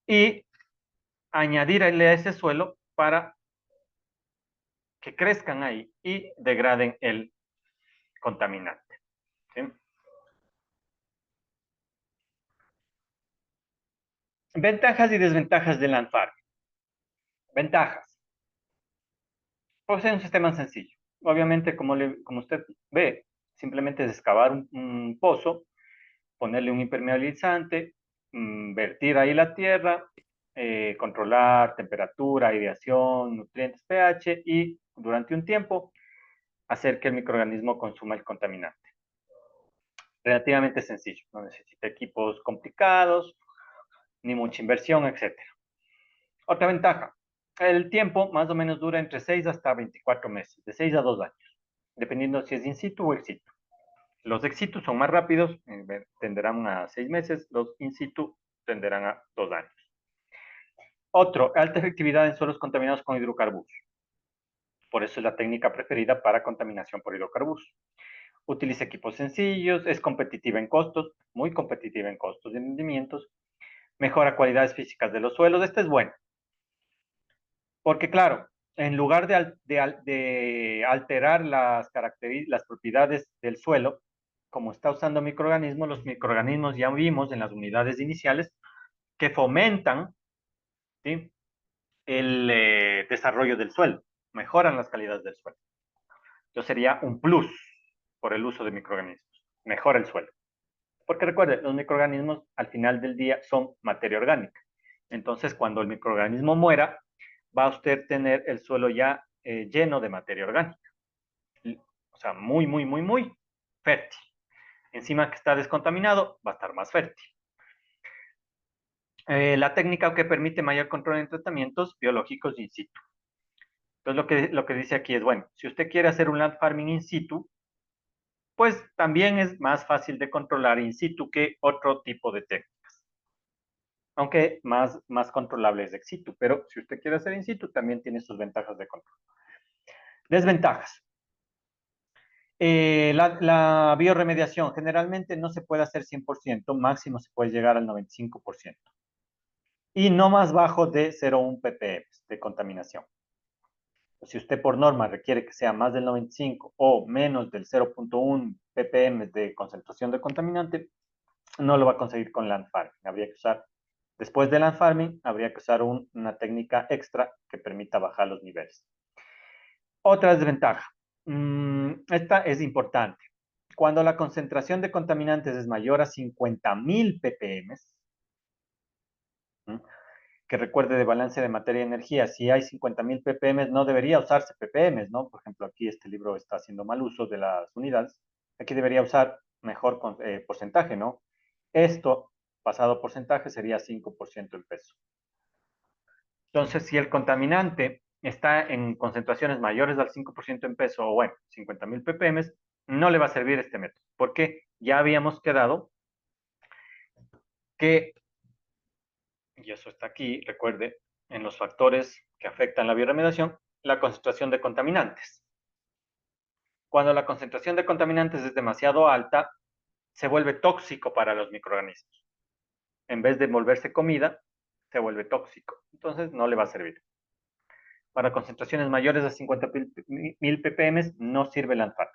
Speaker 1: y añadirle a ese suelo para que crezcan ahí y degraden el contaminante. ¿Sí? Ventajas y desventajas del land farming. Ventajas. Pues es un sistema sencillo. Obviamente, como usted ve, simplemente es excavar un pozo, ponerle un impermeabilizante, vertir ahí la tierra, controlar temperatura, aireación, nutrientes, pH y durante un tiempo hacer que el microorganismo consuma el contaminante. Relativamente sencillo, no necesita equipos complicados, ni mucha inversión, etcétera. Otra ventaja, el tiempo más o menos dura entre 6 hasta 24 meses, de 6 a 2 años, dependiendo si es in situ o ex situ. Los ex situ son más rápidos, tenderán a 6 meses, los in situ tenderán a 2 años. Otro, alta efectividad en suelos contaminados con hidrocarburos. Por eso es la técnica preferida para contaminación por hidrocarburos. Utiliza equipos sencillos, es competitiva en costos, muy competitiva en costos y rendimientos, mejora cualidades físicas de los suelos. Este es bueno, porque claro, en lugar de alterar las propiedades del suelo, como está usando microorganismos, los microorganismos ya vimos en las unidades iniciales que fomentan, ¿sí?, el desarrollo del suelo, mejoran las calidades del suelo. Entonces sería un plus por el uso de microorganismos, mejora el suelo. Porque recuerden, los microorganismos al final del día son materia orgánica. Entonces, cuando el microorganismo muera, va a usted tener el suelo ya lleno de materia orgánica. O sea, muy, muy, muy, muy fértil. Encima que está descontaminado, va a estar más fértil. La técnica que permite mayor control en tratamientos biológicos in situ. Entonces, lo que dice aquí es, bueno, si usted quiere hacer un land farming in situ, pues también es más fácil de controlar in situ que otro tipo de técnicas. Aunque más controlable es ex situ, pero si usted quiere hacer in situ, también tiene sus ventajas de control. Desventajas. La bioremediación generalmente no se puede hacer 100%, máximo se puede llegar al 95%. Y no más bajo de 0,1 ppm de contaminación. Si usted por norma requiere que sea más del 95 o menos del 0,1 ppm de concentración de contaminante, no lo va a conseguir con land farming. Habría que usar, después de land farming, habría que usar una técnica extra que permita bajar los niveles. Otra desventaja. Esta es importante. Cuando la concentración de contaminantes es mayor a 50.000 ppm, que recuerde de balance de materia y energía, si hay 50.000 ppm no debería usarse ppm, ¿no? Por ejemplo, aquí este libro está haciendo mal uso de las unidades. Aquí debería usar mejor porcentaje, ¿no? Esto, pasado porcentaje, sería 5% el peso. Entonces, si el contaminante está en concentraciones mayores al 5% en peso, o bueno, 50.000 ppm, no le va a servir este método, porque ya habíamos quedado que, y eso está aquí, recuerde, en los factores que afectan la bioremediación, la concentración de contaminantes. Cuando la concentración de contaminantes es demasiado alta, se vuelve tóxico para los microorganismos. En vez de volverse comida, se vuelve tóxico. Entonces, no le va a servir. Para concentraciones mayores a 50.000 ppm no sirve el ANFAR.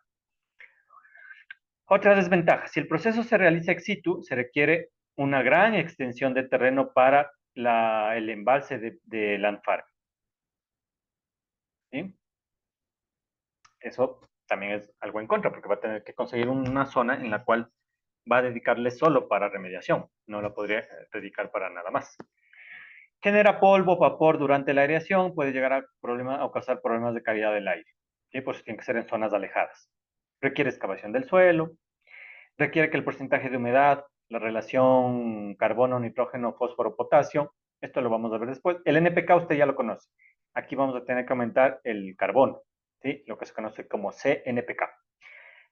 Speaker 1: Otra desventaja, si el proceso se realiza ex situ, se requiere una gran extensión de terreno para el embalse de Landfarm. ¿Sí? Eso también es algo en contra, porque va a tener que conseguir una zona en la cual va a dedicarle solo para remediación, no la podría dedicar para nada más. Genera polvo, vapor durante la aireación, puede llegar a causar problemas de calidad del aire. ¿Sí? Por eso tiene que ser en zonas alejadas. Requiere excavación del suelo, requiere que el porcentaje de humedad, la relación carbono, nitrógeno, fósforo, potasio, esto lo vamos a ver después. El NPK usted ya lo conoce. Aquí vamos a tener que aumentar el carbono, ¿sí? Lo que se conoce como CNPK.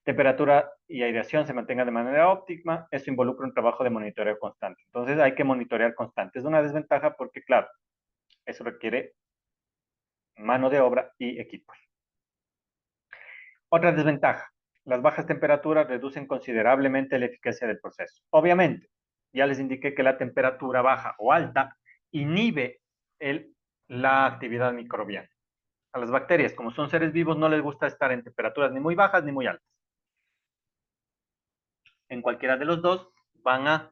Speaker 1: Temperatura y aireación se mantenga de manera óptima. Eso involucra un trabajo de monitoreo constante. Entonces hay que monitorear constante. Es una desventaja porque, claro, eso requiere mano de obra y equipos. Otra desventaja, las bajas temperaturas reducen considerablemente la eficacia del proceso. Obviamente, ya les indiqué que la temperatura baja o alta inhibe la actividad microbiana. A las bacterias, como son seres vivos, no les gusta estar en temperaturas ni muy bajas ni muy altas. En cualquiera de los dos van a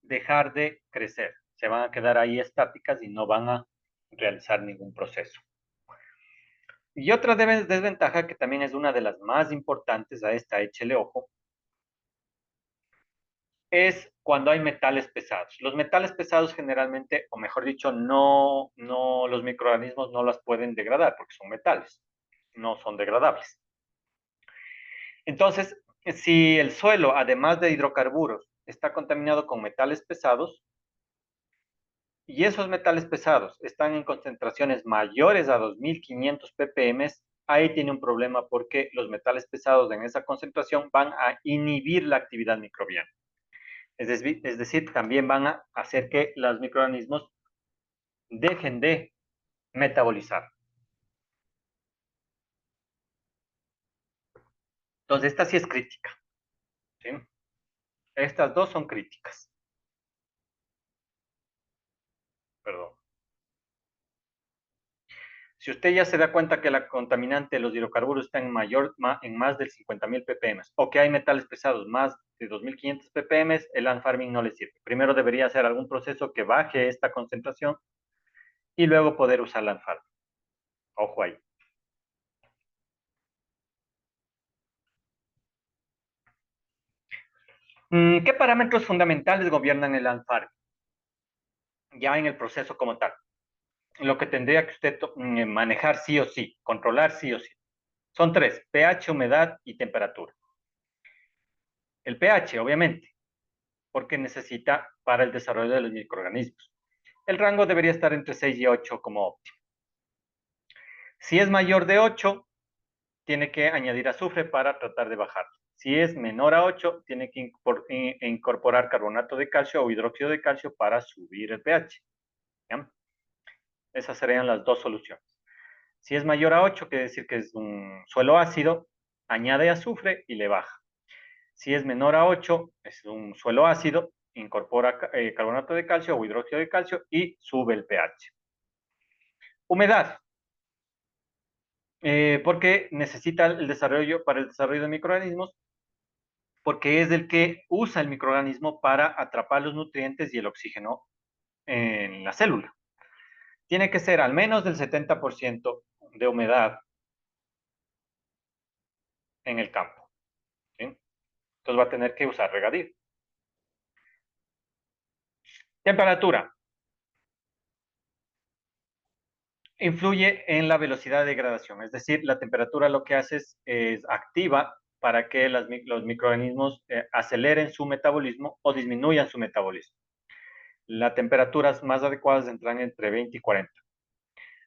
Speaker 1: dejar de crecer, se van a quedar ahí estáticas y no van a realizar ningún proceso. Y otra desventaja, que también es una de las más importantes, a esta échele ojo, es cuando hay metales pesados. Los metales pesados generalmente, o mejor dicho, los microorganismos no las pueden degradar porque son metales, no son degradables. Entonces, si el suelo, además de hidrocarburos, está contaminado con metales pesados, y esos metales pesados están en concentraciones mayores a 2.500 ppm, ahí tiene un problema porque los metales pesados en esa concentración van a inhibir la actividad microbiana. Es decir, también van a hacer que los microorganismos dejen de metabolizar. Entonces, esta sí es crítica, ¿sí? Estas dos son críticas, perdón. Si usted ya se da cuenta que la contaminante de los hidrocarburos está en más del 50.000 ppm o que hay metales pesados más de 2.500 ppm, el land farming no le sirve. Primero debería hacer algún proceso que baje esta concentración y luego poder usar land farming. Ojo ahí. ¿Qué parámetros fundamentales gobiernan el land farming? Ya en el proceso como tal. Lo que tendría que usted manejar sí o sí, controlar sí o sí. Son tres: pH, humedad y temperatura. El pH, obviamente, porque necesita para el desarrollo de los microorganismos. El rango debería estar entre 6 y 8 como óptimo. Si es mayor de 8, tiene que añadir azufre para tratar de bajarlo. Si es menor a 8, tiene que incorporar carbonato de calcio o hidróxido de calcio para subir el pH. ¿Ya? Esas serían las dos soluciones. Si es mayor a 8, quiere decir que es un suelo ácido, añade azufre y le baja. Si es menor a 8, es un suelo ácido, incorpora carbonato de calcio o hidróxido de calcio y sube el pH. Humedad, porque necesita el desarrollo para el desarrollo de microorganismos, porque es el que usa el microorganismo para atrapar los nutrientes y el oxígeno en la célula. Tiene que ser al menos del 70% de humedad en el campo, ¿sí? Entonces va a tener que usar regadío. Temperatura. Influye en la velocidad de degradación, es decir, la temperatura lo que hace es activa para que los microorganismos aceleren su metabolismo o disminuyan su metabolismo. Las temperaturas más adecuadas entran entre 20 y 40.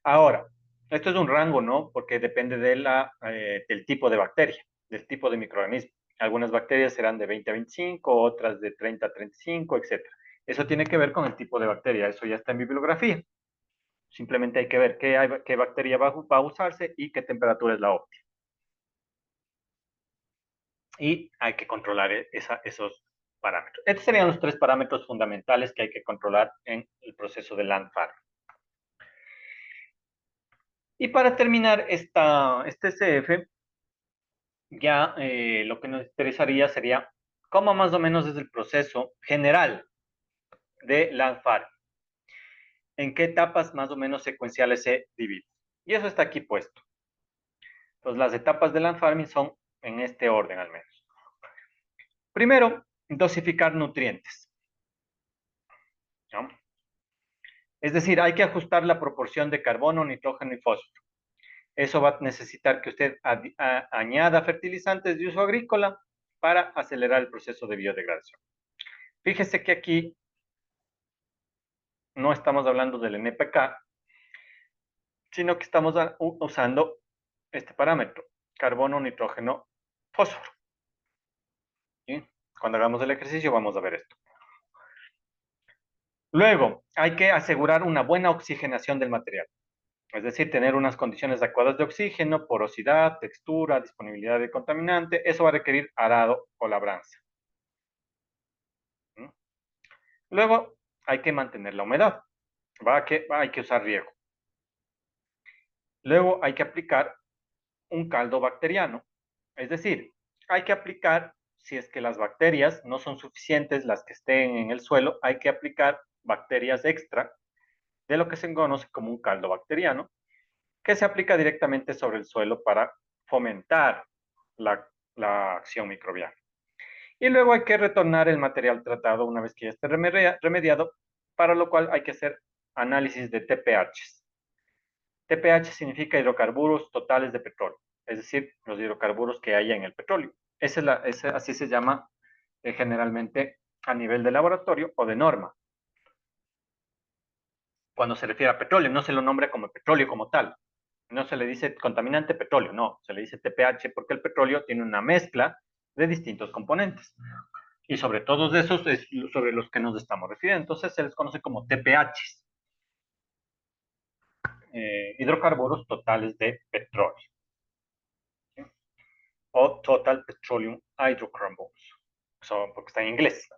Speaker 1: Ahora, esto es un rango, ¿no? Porque depende del tipo de bacteria, del tipo de microorganismo. Algunas bacterias serán de 20 a 25, otras de 30 a 35, etcétera. Eso tiene que ver con el tipo de bacteria, eso ya está en bibliografía. Simplemente hay que ver qué bacteria va a usarse y qué temperatura es la óptima. Y hay que controlar esos parámetros. Estos serían los tres parámetros fundamentales que hay que controlar en el proceso de land farm. Y para terminar este CF, ya lo que nos interesaría sería cómo más o menos es el proceso general de land farm. En qué etapas más o menos secuenciales se divide. Y eso está aquí puesto. Entonces, las etapas de land farming son en este orden al menos. Primero, dosificar nutrientes, ¿no? Es decir, hay que ajustar la proporción de carbono, nitrógeno y fósforo. Eso va a necesitar que usted añada fertilizantes de uso agrícola para acelerar el proceso de biodegradación. Fíjese que aquí no estamos hablando del NPK, sino que estamos usando este parámetro: carbono, nitrógeno, fósforo. ¿Sí? Cuando hagamos el ejercicio vamos a ver esto. Luego, hay que asegurar una buena oxigenación del material. Es decir, tener unas condiciones adecuadas de oxígeno, porosidad, textura, disponibilidad de contaminante. Eso va a requerir arado o labranza. ¿Mm? Luego, hay que mantener la humedad. Hay que usar riego. Luego, hay que aplicar un caldo bacteriano. Es decir, hay que aplicar, si es que las bacterias no son suficientes, las que estén en el suelo, hay que aplicar bacterias extra de lo que se conoce como un caldo bacteriano, que se aplica directamente sobre el suelo para fomentar la acción microbiana. Y luego hay que retornar el material tratado una vez que ya esté remediado, para lo cual hay que hacer análisis de TPH. TPH significa hidrocarburos totales de petróleo, es decir, los hidrocarburos que haya en el petróleo. Así se llama generalmente a nivel de laboratorio o de norma. Cuando se refiere a petróleo, no se lo nombra como petróleo como tal. No se le dice contaminante petróleo, no, se le dice TPH porque el petróleo tiene una mezcla de distintos componentes. Y sobre todos esos es sobre los que nos estamos refiriendo. Entonces se les conoce como TPHs, hidrocarburos totales de petróleo. ¿Sí? o Total Petroleum Hydrocarbons, porque está en inglés.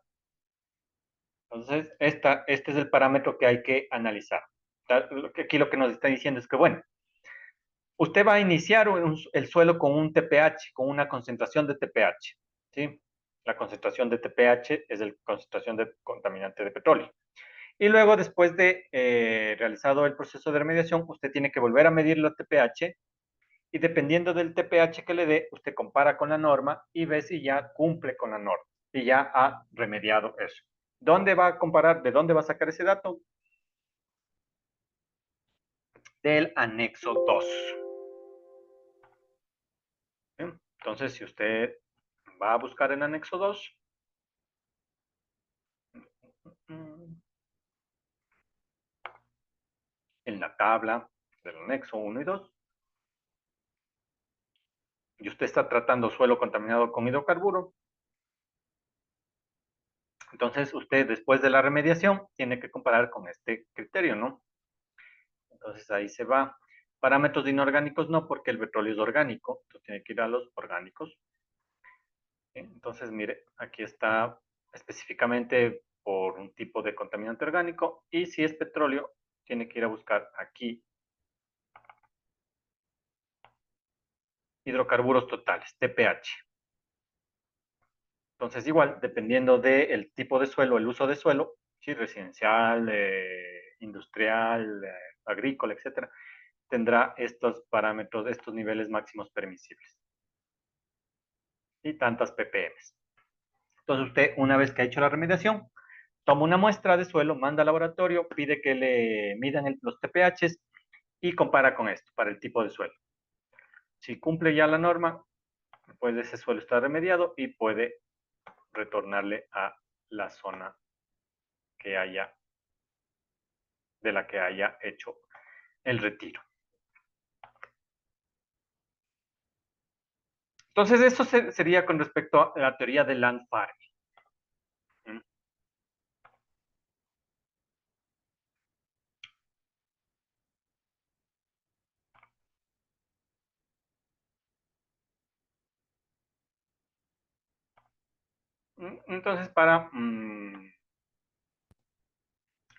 Speaker 1: Entonces, este es el parámetro que hay que analizar. Aquí lo que nos está diciendo es que, bueno, usted va a iniciar el suelo con un TPH, con una concentración de TPH, ¿sí? La concentración de TPH es la concentración de contaminante de petróleo. Y luego, después de realizado el proceso de remediación, usted tiene que volver a medir la TPH y dependiendo del TPH que le dé, usted compara con la norma y ve si ya cumple con la norma y ya ha remediado eso. ¿Dónde va a comparar? ¿De dónde va a sacar ese dato? Del anexo 2. Entonces, si usted va a buscar el anexo 2, en la tabla del anexo 1 y 2, y usted está tratando suelo contaminado con hidrocarburo, entonces usted después de la remediación tiene que comparar con este criterio, ¿no? Entonces ahí se va. Parámetros de inorgánicos no, porque el petróleo es orgánico, entonces tiene que ir a los orgánicos. Entonces, mire, aquí está específicamente por un tipo de contaminante orgánico y si es petróleo, tiene que ir a buscar aquí hidrocarburos totales, TPH. Entonces, igual, dependiendo del tipo de suelo, el uso de suelo, si residencial, industrial, agrícola, etcétera, tendrá estos parámetros, estos niveles máximos permisibles y tantas ppm. Entonces, usted, una vez que ha hecho la remediación, toma una muestra de suelo, manda al laboratorio, pide que le midan los TPHs y compara con esto para el tipo de suelo. Si cumple ya la norma, pues ese suelo está remediado y puede retornarle a la zona que haya, de la que haya hecho el retiro. Entonces, eso sería con respecto a la teoría del land farming. Entonces, para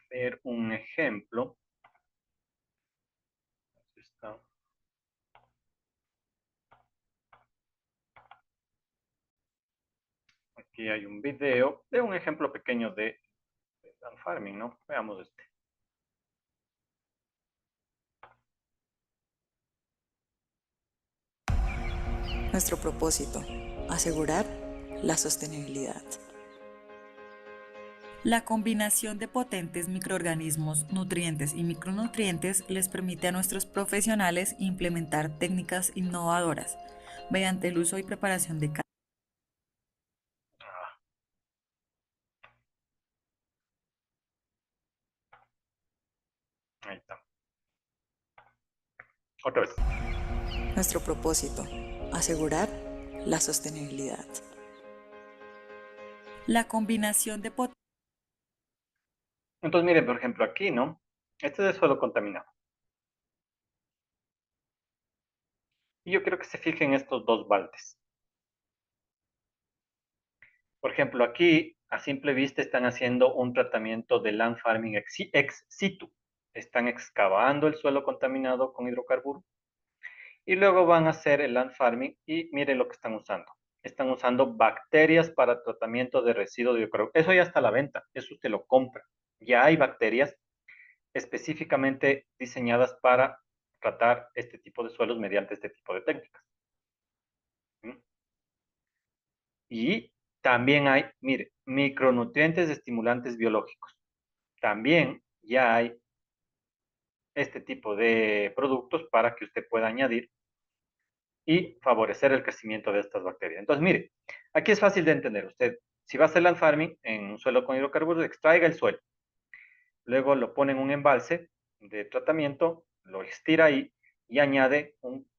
Speaker 1: ver un ejemplo, aquí hay un video de un ejemplo pequeño de land farming, ¿no? Veamos este.
Speaker 2: Nuestro propósito, asegurar la sostenibilidad.
Speaker 3: La combinación de potentes microorganismos, nutrientes y micronutrientes les permite a nuestros profesionales implementar técnicas innovadoras mediante el uso y preparación de
Speaker 1: Ahí está. Otra vez.
Speaker 2: Nuestro propósito, asegurar la sostenibilidad.
Speaker 3: la combinación de potentes.
Speaker 1: Entonces, miren, por ejemplo, aquí, ¿no? Este es el suelo contaminado. Y yo quiero que se fijen estos dos baldes. Por ejemplo, aquí, a simple vista, están haciendo un tratamiento de land farming ex situ. Están excavando el suelo contaminado con hidrocarburos y luego van a hacer el land farming y miren lo que están usando. Están usando bacterias para tratamiento de residuos de hidrocarburos. Eso ya está a la venta, eso usted lo compra. Ya hay bacterias específicamente diseñadas para tratar este tipo de suelos mediante este tipo de técnicas. ¿Mm? Y también hay, mire, micronutrientes estimulantes biológicos. También ya hay este tipo de productos para que usted pueda añadir y favorecer el crecimiento de estas bacterias. Entonces, mire, aquí es fácil de entender. Usted, si va a hacer land farming en un suelo con hidrocarburos, extraiga el suelo. Luego lo pone en un embalse de tratamiento, lo estira ahí y añade un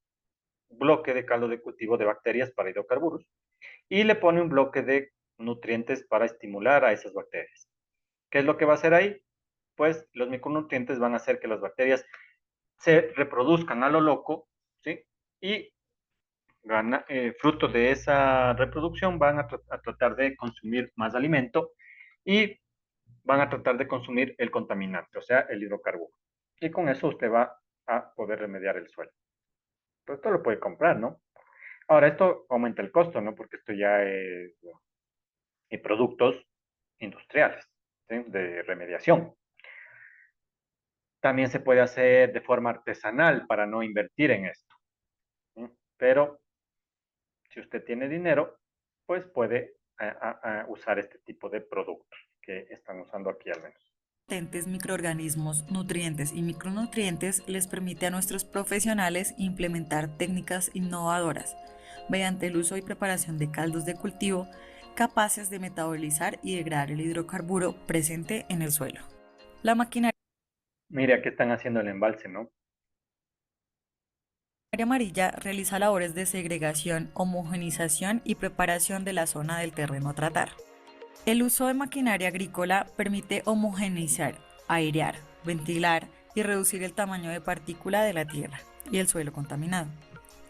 Speaker 1: bloque de caldo de cultivo de bacterias para hidrocarburos y le pone un bloque de nutrientes para estimular a esas bacterias. ¿Qué es lo que va a hacer ahí? Pues los micronutrientes van a hacer que las bacterias se reproduzcan a lo loco, ¿sí? Y fruto de esa reproducción, van a tratar de consumir más alimento y van a tratar de consumir el contaminante, o sea, el hidrocarburo. Y con eso usted va a poder remediar el suelo. Pero esto lo puede comprar, ¿no? Ahora, esto aumenta el costo, ¿no? Porque esto ya es productos industriales, ¿sí? De remediación. También se puede hacer de forma artesanal para no invertir en esto, ¿sí? Pero si usted tiene dinero, pues puede usar este tipo de productos que están usando aquí al menos.
Speaker 3: Potentes microorganismos, nutrientes y micronutrientes les permite a nuestros profesionales implementar técnicas innovadoras mediante el uso y preparación de caldos de cultivo capaces de metabolizar y degradar el hidrocarburo presente en el suelo. La maquinaria
Speaker 1: Mire, aquí están haciendo el embalse, ¿no?
Speaker 3: amarilla realiza labores de segregación, homogenización y preparación de la zona del terreno a tratar. El uso de maquinaria agrícola permite homogeneizar, airear, ventilar y reducir el tamaño de partícula de la tierra y el suelo contaminado.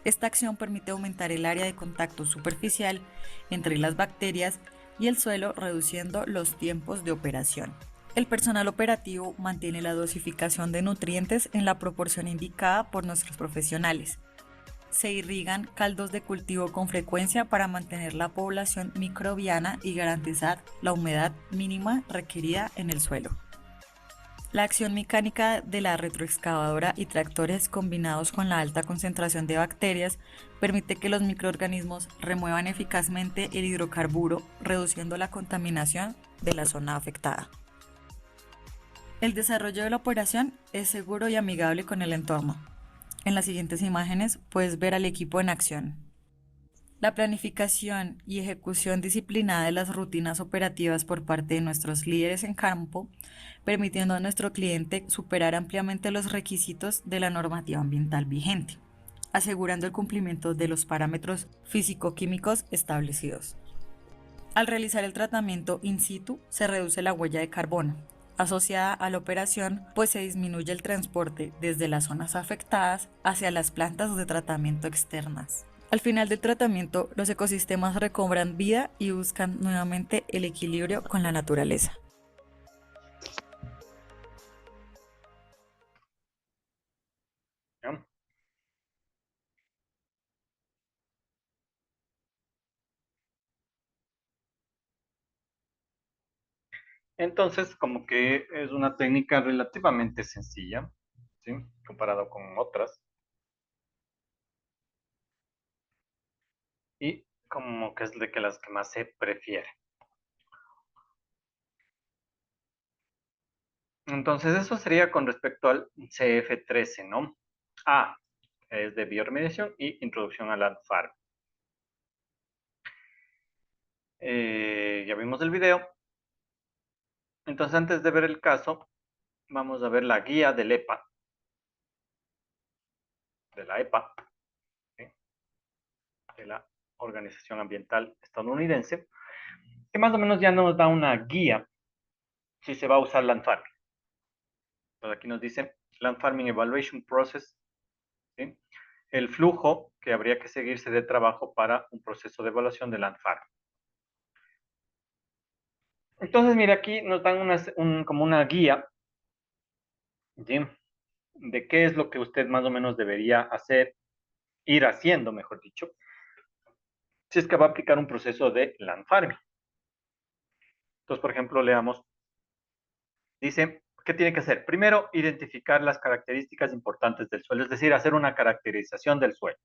Speaker 3: Esta acción permite aumentar el área de contacto superficial entre las bacterias y el suelo, reduciendo los tiempos de operación. El personal operativo mantiene la dosificación de nutrientes en la proporción indicada por nuestros profesionales. Se irrigan caldos de cultivo con frecuencia para mantener la población microbiana y garantizar la humedad mínima requerida en el suelo. La acción mecánica de la retroexcavadora y tractores combinados con la alta concentración de bacterias permite que los microorganismos remuevan eficazmente el hidrocarburo, reduciendo la contaminación de la zona afectada. El desarrollo de la operación es seguro y amigable con el entorno. En las siguientes imágenes puedes ver al equipo en acción. La planificación y ejecución disciplinada de las rutinas operativas por parte de nuestros líderes en campo, permitiendo a nuestro cliente superar ampliamente los requisitos de la normativa ambiental vigente, asegurando el cumplimiento de los parámetros físico-químicos establecidos. Al realizar el tratamiento in situ, se reduce la huella de carbono asociada a la operación, pues se disminuye el transporte desde las zonas afectadas hacia las plantas de tratamiento externas. Al final del tratamiento, los ecosistemas recobran vida y buscan nuevamente el equilibrio con la naturaleza.
Speaker 1: ¿Ya? Entonces, como que es una técnica relativamente sencilla, ¿sí? Comparado con otras. Y como que es de que las que más se prefiere. Entonces, eso sería con respecto al CF13, ¿no? A, es de bioremediación y introducción al Land Farm. Ya vimos el video. Entonces, antes de ver el caso, vamos a ver la guía del EPA, de la EPA, ¿sí? De la Organización Ambiental Estadounidense, que más o menos ya nos da una guía si se va a usar Land Farming. Entonces, aquí nos dice Land Farming Evaluation Process, ¿sí? El flujo que habría que seguirse de trabajo para un proceso de evaluación de Land Farming. Entonces, mira, aquí nos dan como una guía, ¿sí? De qué es lo que usted más o menos debería hacer, ir haciendo, mejor dicho, si es que va a aplicar un proceso de land farming. Entonces, por ejemplo, leamos, dice, ¿qué tiene que hacer? Primero, identificar las características importantes del suelo, es decir, hacer una caracterización del suelo.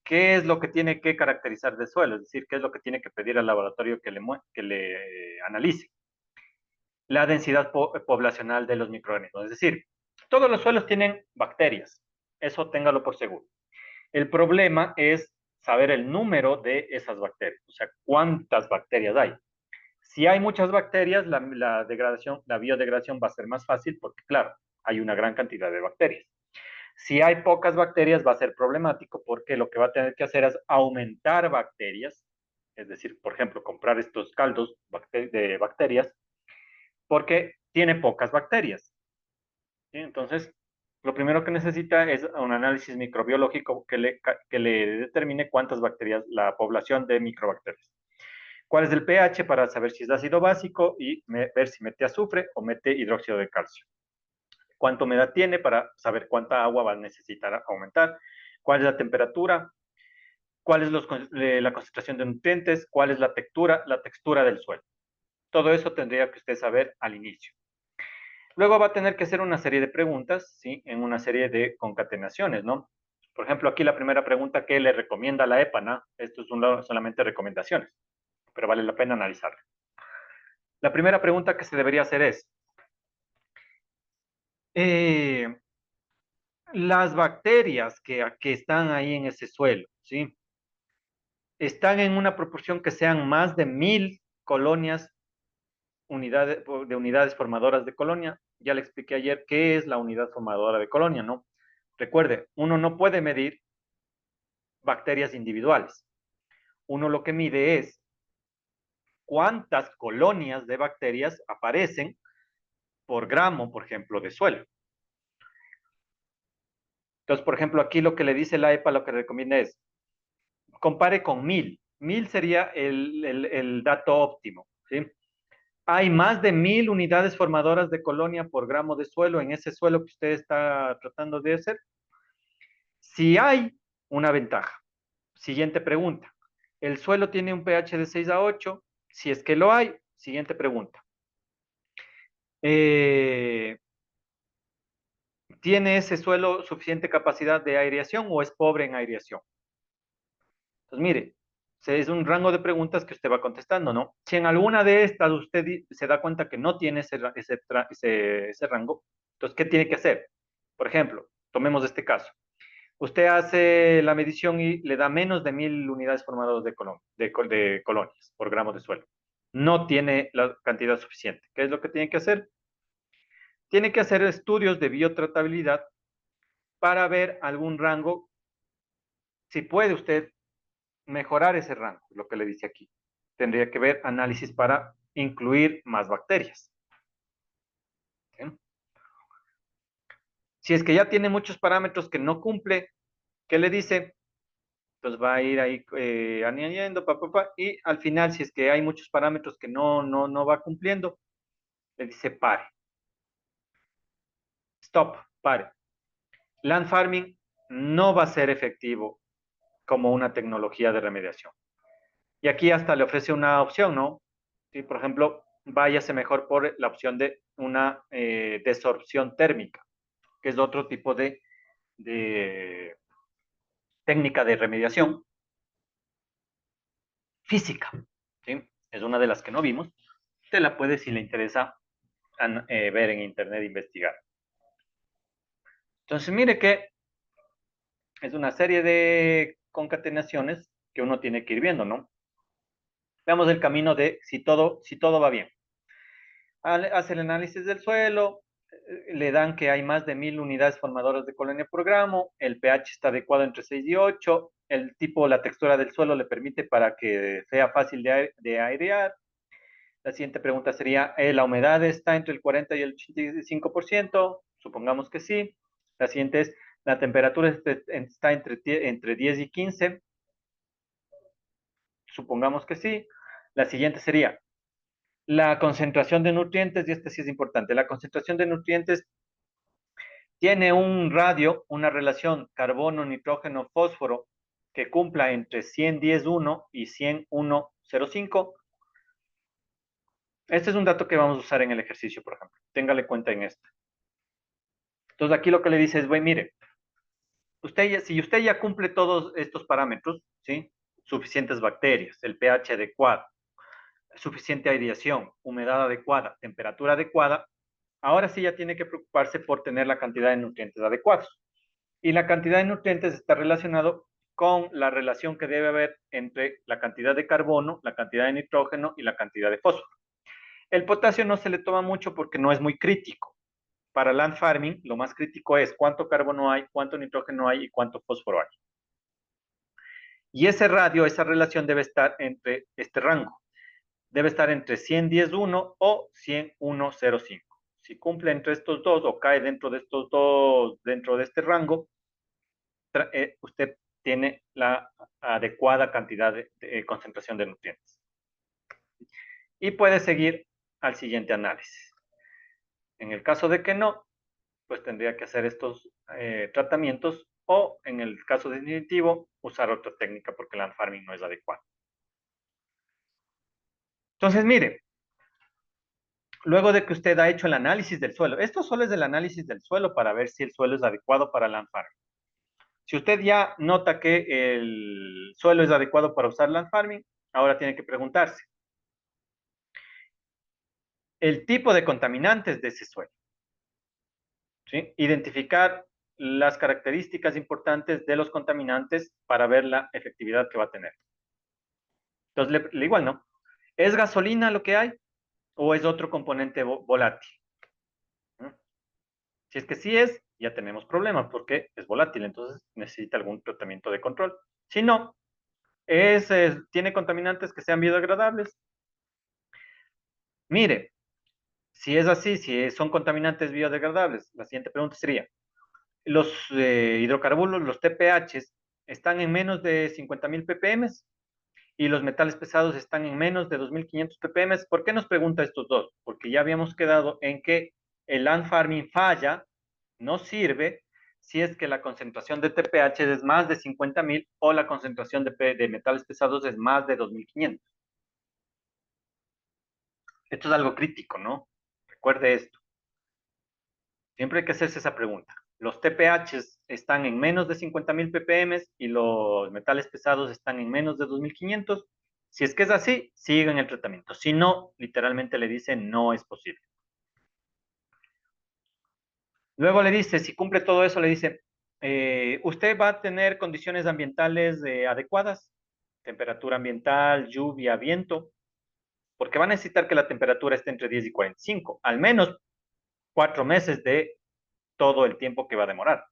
Speaker 1: ¿Qué es lo que tiene que caracterizar del suelo? Es decir, ¿qué es lo que tiene que pedir al laboratorio que le analice? La densidad poblacional de los microorganismos. Es decir, todos los suelos tienen bacterias. Eso téngalo por seguro. El problema es saber el número de esas bacterias, o sea, cuántas bacterias hay. Si hay muchas bacterias, la biodegradación va a ser más fácil porque, claro, hay una gran cantidad de bacterias. Si hay pocas bacterias, va a ser problemático porque lo que va a tener que hacer es aumentar bacterias, es decir, por ejemplo, comprar estos caldos de bacterias porque tiene pocas bacterias. ¿Sí? Entonces, lo primero que necesita es un análisis microbiológico que le determine cuántas bacterias, la población de microbacterias. ¿Cuál es el pH para saber si es ácido básico y ver si mete azufre o mete hidróxido de calcio? ¿Cuánta humedad tiene para saber cuánta agua va a necesitar aumentar? ¿Cuál es la temperatura? ¿Cuál es la concentración de nutrientes? ¿Cuál es la textura del suelo? Todo eso tendría que usted saber al inicio. Luego va a tener que hacer una serie de preguntas, ¿sí? En una serie de concatenaciones, ¿no? Por ejemplo, aquí la primera pregunta que le recomienda la EPA, ¿no? Esto es solamente recomendaciones, pero vale la pena analizarlo. La primera pregunta que se debería hacer es, las bacterias que están ahí en ese suelo, ¿sí? Están en una proporción que sean más de 1000 colonias de unidades formadoras de colonia. Ya le expliqué ayer qué es la unidad formadora de colonia, ¿no? Recuerde, uno no puede medir bacterias individuales. Uno lo que mide es cuántas colonias de bacterias aparecen por gramo, por ejemplo, de suelo. Entonces, por ejemplo, aquí lo que le dice la EPA, lo que recomienda es, compare con 1000. 1000 sería el dato óptimo, ¿sí? Hay más de 1000 unidades formadoras de colonia por gramo de suelo en ese suelo que usted está tratando de hacer. Si hay una ventaja. Siguiente pregunta. ¿El suelo tiene un pH de 6 a 8? Si es que lo hay, siguiente pregunta. ¿Tiene ese suelo suficiente capacidad de aireación o es pobre en aireación? Entonces, mire, es un rango de preguntas que usted va contestando, ¿no? Si en alguna de estas usted se da cuenta que no tiene ese rango, entonces, ¿qué tiene que hacer? Por ejemplo, tomemos este caso. Usted hace la medición y le da menos de 1000 unidades formadoras de colonias por gramo de suelo. No tiene la cantidad suficiente. ¿Qué es lo que tiene que hacer? Tiene que hacer estudios de biotratabilidad para ver algún rango, si puede usted mejorar ese rango, lo que le dice aquí. Tendría que ver análisis para incluir más bacterias. ¿Sí? Si es que ya tiene muchos parámetros que no cumple, ¿qué le dice? Entonces va a ir ahí añadiendo, y al final, si es que hay muchos parámetros que no va cumpliendo, le dice pare. Stop, pare. Land farming no va a ser efectivo como una tecnología de remediación. Y aquí hasta le ofrece una opción, ¿no? Sí, por ejemplo, váyase mejor por la opción de una desorción térmica, que es otro tipo de técnica de remediación física, ¿sí? Es una de las que no vimos. Usted la puede, si le interesa, ver en internet e investigar. Entonces, mire que es una serie de concatenaciones que uno tiene que ir viendo, ¿no? Veamos el camino de si todo va bien. Hace el análisis del suelo, le dan que hay más de 1000 unidades formadoras de colonia por gramo, el pH está adecuado entre 6 y 8, el tipo, la textura del suelo le permite para que sea fácil de airear. La siguiente pregunta sería, ¿la humedad está entre el 40 y el 85%? Supongamos que sí. La siguiente es, ¿la temperatura está entre 10 y 15? Supongamos que sí. La siguiente sería, la concentración de nutrientes, y este sí es importante, la concentración de nutrientes tiene un radio, una relación carbono, nitrógeno, fósforo, que cumpla entre 110.1 y 100.105. Este es un dato que vamos a usar en el ejercicio, por ejemplo. Téngale cuenta en esto. Entonces aquí lo que le dice es, bueno, mire, si usted ya cumple todos estos parámetros, ¿sí? Suficientes bacterias, el pH adecuado, suficiente aireación, humedad adecuada, temperatura adecuada, ahora sí ya tiene que preocuparse por tener la cantidad de nutrientes adecuados. Y la cantidad de nutrientes está relacionado con la relación que debe haber entre la cantidad de carbono, la cantidad de nitrógeno y la cantidad de fósforo. El potasio no se le toma mucho porque no es muy crítico. Para land farming, lo más crítico es cuánto carbono hay, cuánto nitrógeno hay y cuánto fósforo hay. Y ese radio, esa relación debe estar este rango. Debe estar entre 110.1 o 100.105. Si cumple entre estos dos o cae dentro de estos dos, dentro de este rango, usted tiene la adecuada cantidad de concentración de nutrientes. Y puede seguir al siguiente análisis. En el caso de que no, pues tendría que hacer estos tratamientos o, en el caso definitivo, usar otra técnica porque el land farming no es adecuado. Entonces, mire, luego de que usted ha hecho el análisis del suelo, esto solo es el análisis del suelo para ver si el suelo es adecuado para land farming. Si usted ya nota que el suelo es adecuado para usar land farming, ahora tiene que preguntarse el tipo de contaminantes de ese suelo, ¿sí? Identificar las características importantes de los contaminantes para ver la efectividad que va a tener. Entonces, igual no. ¿Es gasolina lo que hay o es otro componente volátil? ¿no? Si es que sí es, ya tenemos problemas porque es volátil, entonces necesita algún tratamiento de control. Si no, tiene contaminantes que sean biodegradables. Mire, si es así, si son contaminantes biodegradables, la siguiente pregunta sería, ¿los hidrocarburos, los TPH, están en menos de 50.000 ppm? Y los metales pesados están en menos de 2.500 ppm. ¿Por qué nos pregunta estos dos? Porque ya habíamos quedado en que el land farming falla, no sirve, si es que la concentración de TPH es más de 50.000 o la concentración de metales pesados es más de 2.500. Esto es algo crítico, ¿no? Recuerde esto. Siempre hay que hacerse esa pregunta. Los TPH están en menos de 50.000 ppm y los metales pesados están en menos de 2.500. Si es que es así, sigan el tratamiento. Si no, literalmente le dice no es posible. Luego le dice, si cumple todo eso, le dice, usted va a tener condiciones ambientales adecuadas, temperatura ambiental, lluvia, viento, porque va a necesitar que la temperatura esté entre 10 y 45, al menos 4 meses de todo el tiempo que va a demorar.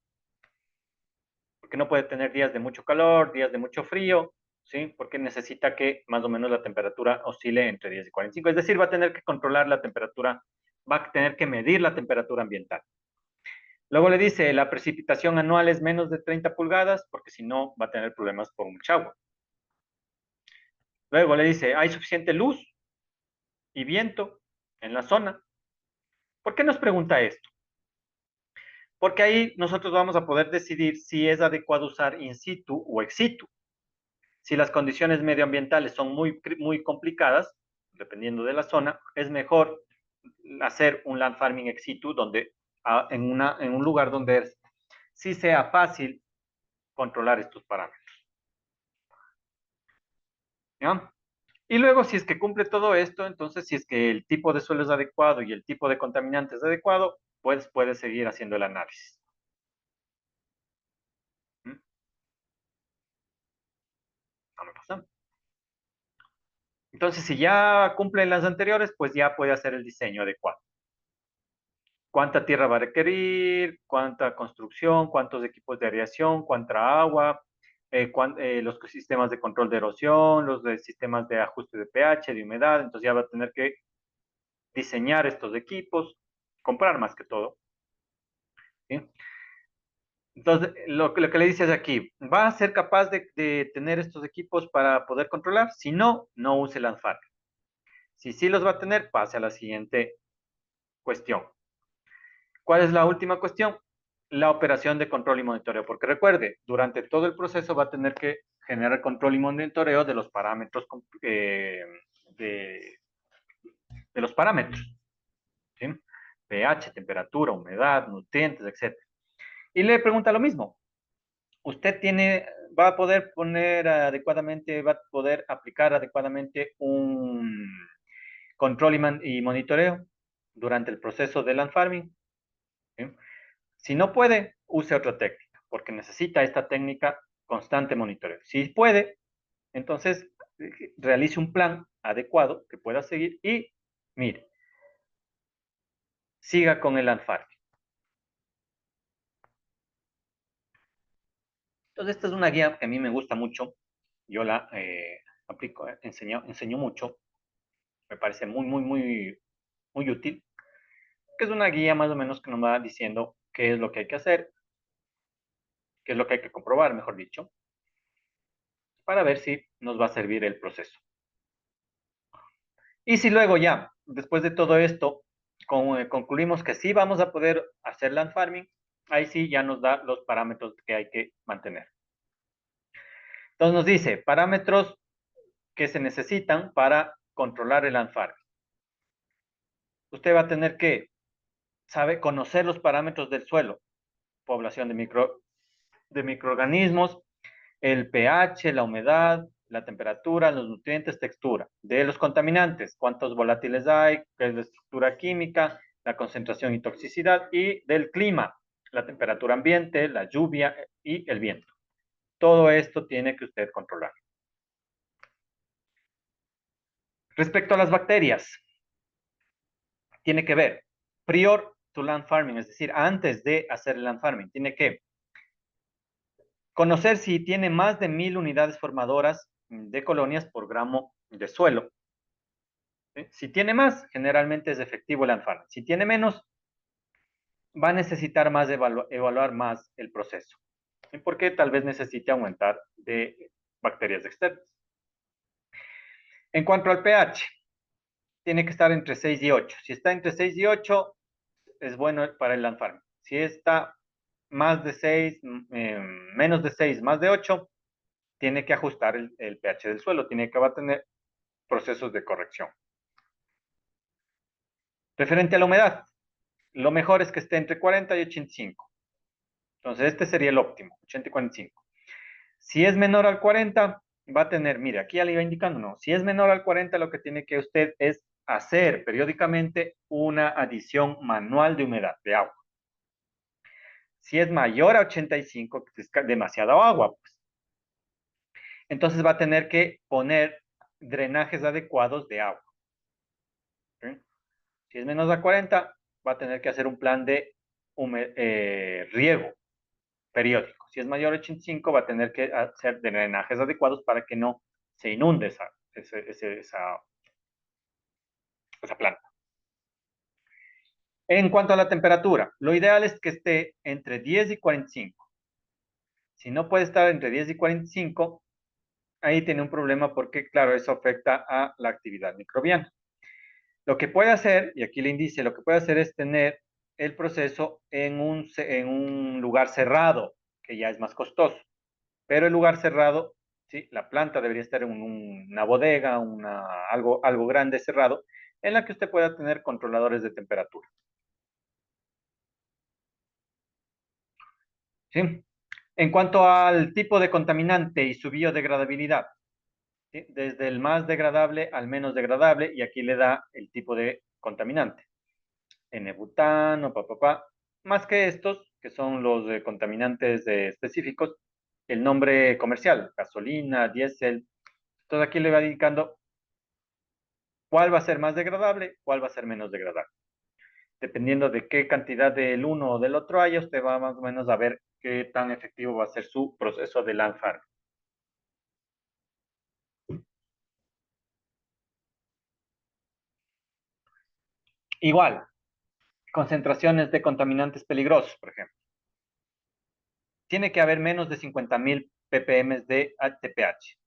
Speaker 1: Porque no puede tener días de mucho calor, días de mucho frío, ¿sí? Porque necesita que más o menos la temperatura oscile entre 10 y 45. Es decir, va a tener que controlar la temperatura, va a tener que medir la temperatura ambiental. Luego le dice, la precipitación anual es menos de 30 pulgadas, porque si no va a tener problemas por mucha agua. Luego le dice, hay suficiente luz y viento en la zona. ¿Por qué nos pregunta esto? Porque ahí nosotros vamos a poder decidir si es adecuado usar in situ o ex situ. Si las condiciones medioambientales son muy complicadas, dependiendo de la zona, es mejor hacer un land farming ex situ donde, en un lugar donde sí sea fácil controlar estos parámetros. ¿Ya? Y luego, si es que cumple todo esto, entonces, si es que el tipo de suelo es adecuado y el tipo de contaminante es adecuado, pues puede seguir haciendo el análisis. ¿Mm? No me pasa. Entonces, si ya cumplen las anteriores, pues ya puede hacer el diseño adecuado. ¿Cuánta tierra va a requerir? ¿Cuánta construcción? ¿Cuántos equipos de aireación? ¿Cuánta agua? Los sistemas de control de erosión, sistemas de ajuste de pH, de humedad. Entonces ya va a tener que diseñar estos equipos, comprar más que todo. ¿Sí? Entonces, lo que le dices aquí, ¿va a ser capaz de tener estos equipos para poder controlar? Si no, no use el ANFAR. Si sí los va a tener, pase a la siguiente cuestión. ¿Cuál es la última cuestión? La operación de control y monitoreo. Porque recuerde, durante todo el proceso va a tener que generar control y monitoreo de los parámetros de, de los parámetros. ¿Sí? pH, temperatura, humedad, nutrientes, etc. Y le pregunta lo mismo. ¿Usted va a poder poner adecuadamente, va a poder aplicar adecuadamente un control y monitoreo durante el proceso de land farming? ¿Sí? Si no puede, use otra técnica, porque necesita esta técnica constante monitoreo. Si puede, entonces realice un plan adecuado que pueda seguir y, mire, siga con el land farming. Entonces, esta es una guía que a mí me gusta mucho. Yo la aplico, enseño mucho. Me parece muy útil. que es una guía más o menos que nos va diciendo qué es lo que hay que hacer, qué es lo que hay que comprobar, mejor dicho, para ver si nos va a servir el proceso. Y si luego ya, después de todo esto, concluimos que sí vamos a poder hacer land farming, ahí sí ya nos da los parámetros que hay que mantener. Entonces nos dice parámetros que se necesitan para controlar el land farming. Usted va a tener que conocer los parámetros del suelo, población de microorganismos, el pH, la humedad, la temperatura, los nutrientes, textura. De los contaminantes, cuántos volátiles hay, qué es la estructura química, la concentración y toxicidad, y del clima, la temperatura ambiente, la lluvia y el viento. Todo esto tiene que usted controlar. Respecto a las bacterias, tiene que ver, prior to land farming, es decir, antes de hacer el land farming, tiene que conocer si tiene más de 1000 unidades formadoras de colonias por gramo de suelo. ¿Sí? Si tiene más, generalmente es efectivo el land farming. Si tiene menos, va a necesitar más evaluar más el proceso. ¿Sí? Porque tal vez necesite aumentar de bacterias externas. En cuanto al pH, tiene que estar entre 6 y 8. Si está entre 6 y 8, es bueno para el land farming. Si está más de 6, menos de 6, más de 8, tiene que ajustar el pH del suelo, va a tener procesos de corrección. Referente a la humedad, lo mejor es que esté entre 40 y 85. Entonces, este sería el óptimo, 80 y 45. Si es menor al 40, va a tener, mire, aquí ya le iba indicando, no, si es menor al 40, lo que tiene que usted es hacer periódicamente una adición manual de humedad, de agua. Si es mayor a 85, es demasiada agua, pues. Entonces va a tener que poner drenajes adecuados de agua. ¿Sí? Si es menos a 40, va a tener que hacer un plan de riego periódico. Si es mayor a 85, va a tener que hacer drenajes adecuados para que no se inunde esa planta. En cuanto a la temperatura, lo ideal es que esté entre 10 y 45. Si no puede estar entre 10 y 45, ahí tiene un problema porque, claro, eso afecta a la actividad microbiana. Lo que puede hacer, y aquí le indice, lo que puede hacer es tener el proceso en un lugar cerrado, que ya es más costoso. Pero el lugar cerrado, sí, la planta debería estar en una bodega, algo grande cerrado, en la que usted pueda tener controladores de temperatura. ¿Sí? En cuanto al tipo de contaminante y su biodegradabilidad, ¿sí? Desde el más degradable al menos degradable, y aquí le da el tipo de contaminante. N-butano, Más que estos, que son los contaminantes específicos, el nombre comercial, gasolina, diésel. Entonces aquí le va indicando cuál va a ser más degradable, cuál va a ser menos degradable. Dependiendo de qué cantidad del uno o del otro haya, usted va más o menos a ver qué tan efectivo va a ser su proceso de land farming. Igual, concentraciones de contaminantes peligrosos, por ejemplo. Tiene que haber menos de 50.000 ppm de TPH.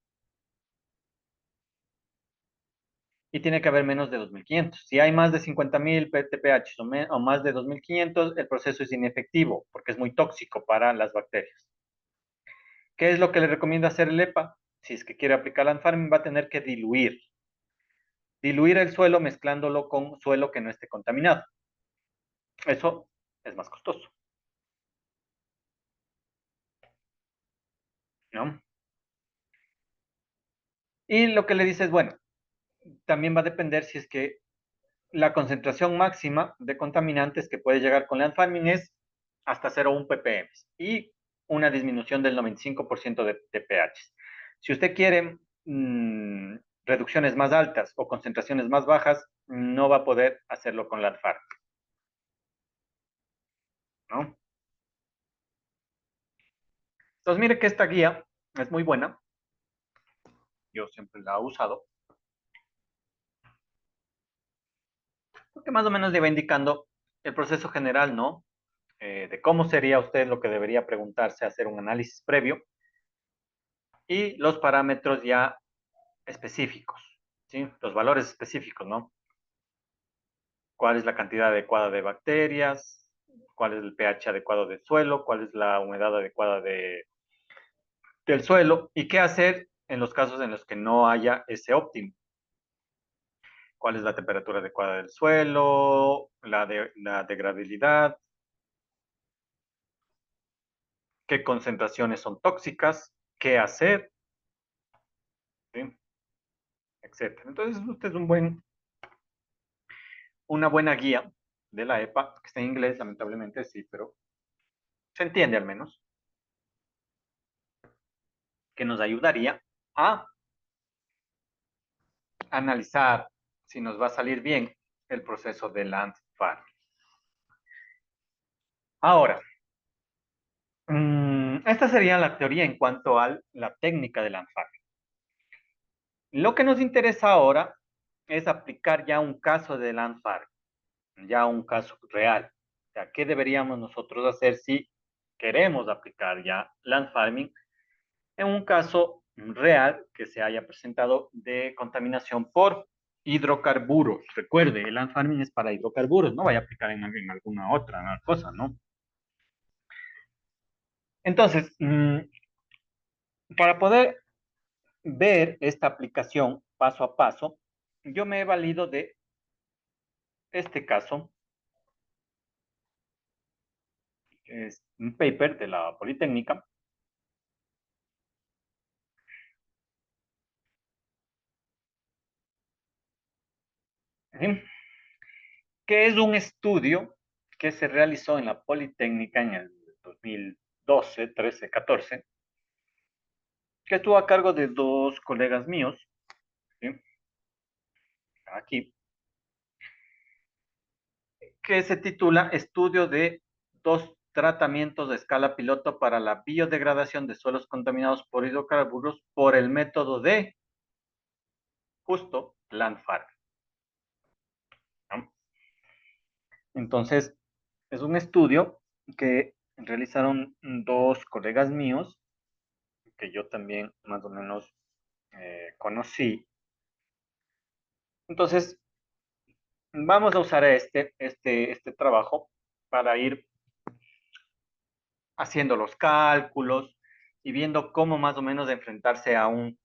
Speaker 1: Y tiene que haber menos de 2.500. Si hay más de 50.000 TPH o más de 2.500, el proceso es inefectivo porque es muy tóxico para las bacterias. ¿Qué es lo que le recomienda hacer el EPA? Si es que quiere aplicar land farming, va a tener que diluir. Diluir el suelo mezclándolo con suelo que no esté contaminado. Eso es más costoso, ¿no? Y lo que le dice es, bueno, también va a depender si es que la concentración máxima de contaminantes que puede llegar con land farming es hasta 0,1 ppm y una disminución del 95% de pH. Si usted quiere reducciones más altas o concentraciones más bajas, no va a poder hacerlo con land farming, ¿no? Entonces, mire que esta guía es muy buena. Yo siempre la he usado. Porque más o menos le va indicando el proceso general, ¿no? De cómo sería usted lo que debería preguntarse, hacer un análisis previo y los parámetros ya específicos, ¿sí? Los valores específicos, ¿no? ¿Cuál es la cantidad adecuada de bacterias? ¿Cuál es el pH adecuado del suelo? ¿Cuál es la humedad adecuada del suelo? ¿Y qué hacer en los casos en los que no haya ese óptimo? ¿Cuál es la temperatura adecuada del suelo? La degradabilidad. ¿Qué concentraciones son tóxicas? ¿Qué hacer? ¿Sí? Etcétera. Entonces, este es una buena guía de la EPA, que está en inglés, lamentablemente sí, pero se entiende al menos, que nos ayudaría a analizar si nos va a salir bien el proceso de land farming. Ahora, esta sería la teoría en cuanto a la técnica de land farming. Lo que nos interesa ahora es aplicar ya un caso de land farming, ya un caso real. O sea, ¿qué deberíamos nosotros hacer si queremos aplicar ya land farming en un caso real que se haya presentado de contaminación por hidrocarburos? Recuerde, el land farming es para hidrocarburos, no vaya a aplicar en alguna otra cosa, ¿no? Entonces, para poder ver esta aplicación paso a paso, yo me he valido de este caso, que es un paper de la Politécnica, ¿sí? Que es un estudio que se realizó en la Politécnica en el 2012, 13, 14, que estuvo a cargo de dos colegas míos, ¿sí? Aquí, que se titula Estudio de dos tratamientos de escala piloto para la biodegradación de suelos contaminados por hidrocarburos por el método de justo land farming, ¿no? Entonces, es un estudio que realizaron dos colegas míos, que yo también más o menos conocí. Entonces, vamos a usar este trabajo para ir haciendo los cálculos y viendo cómo más o menos enfrentarse a un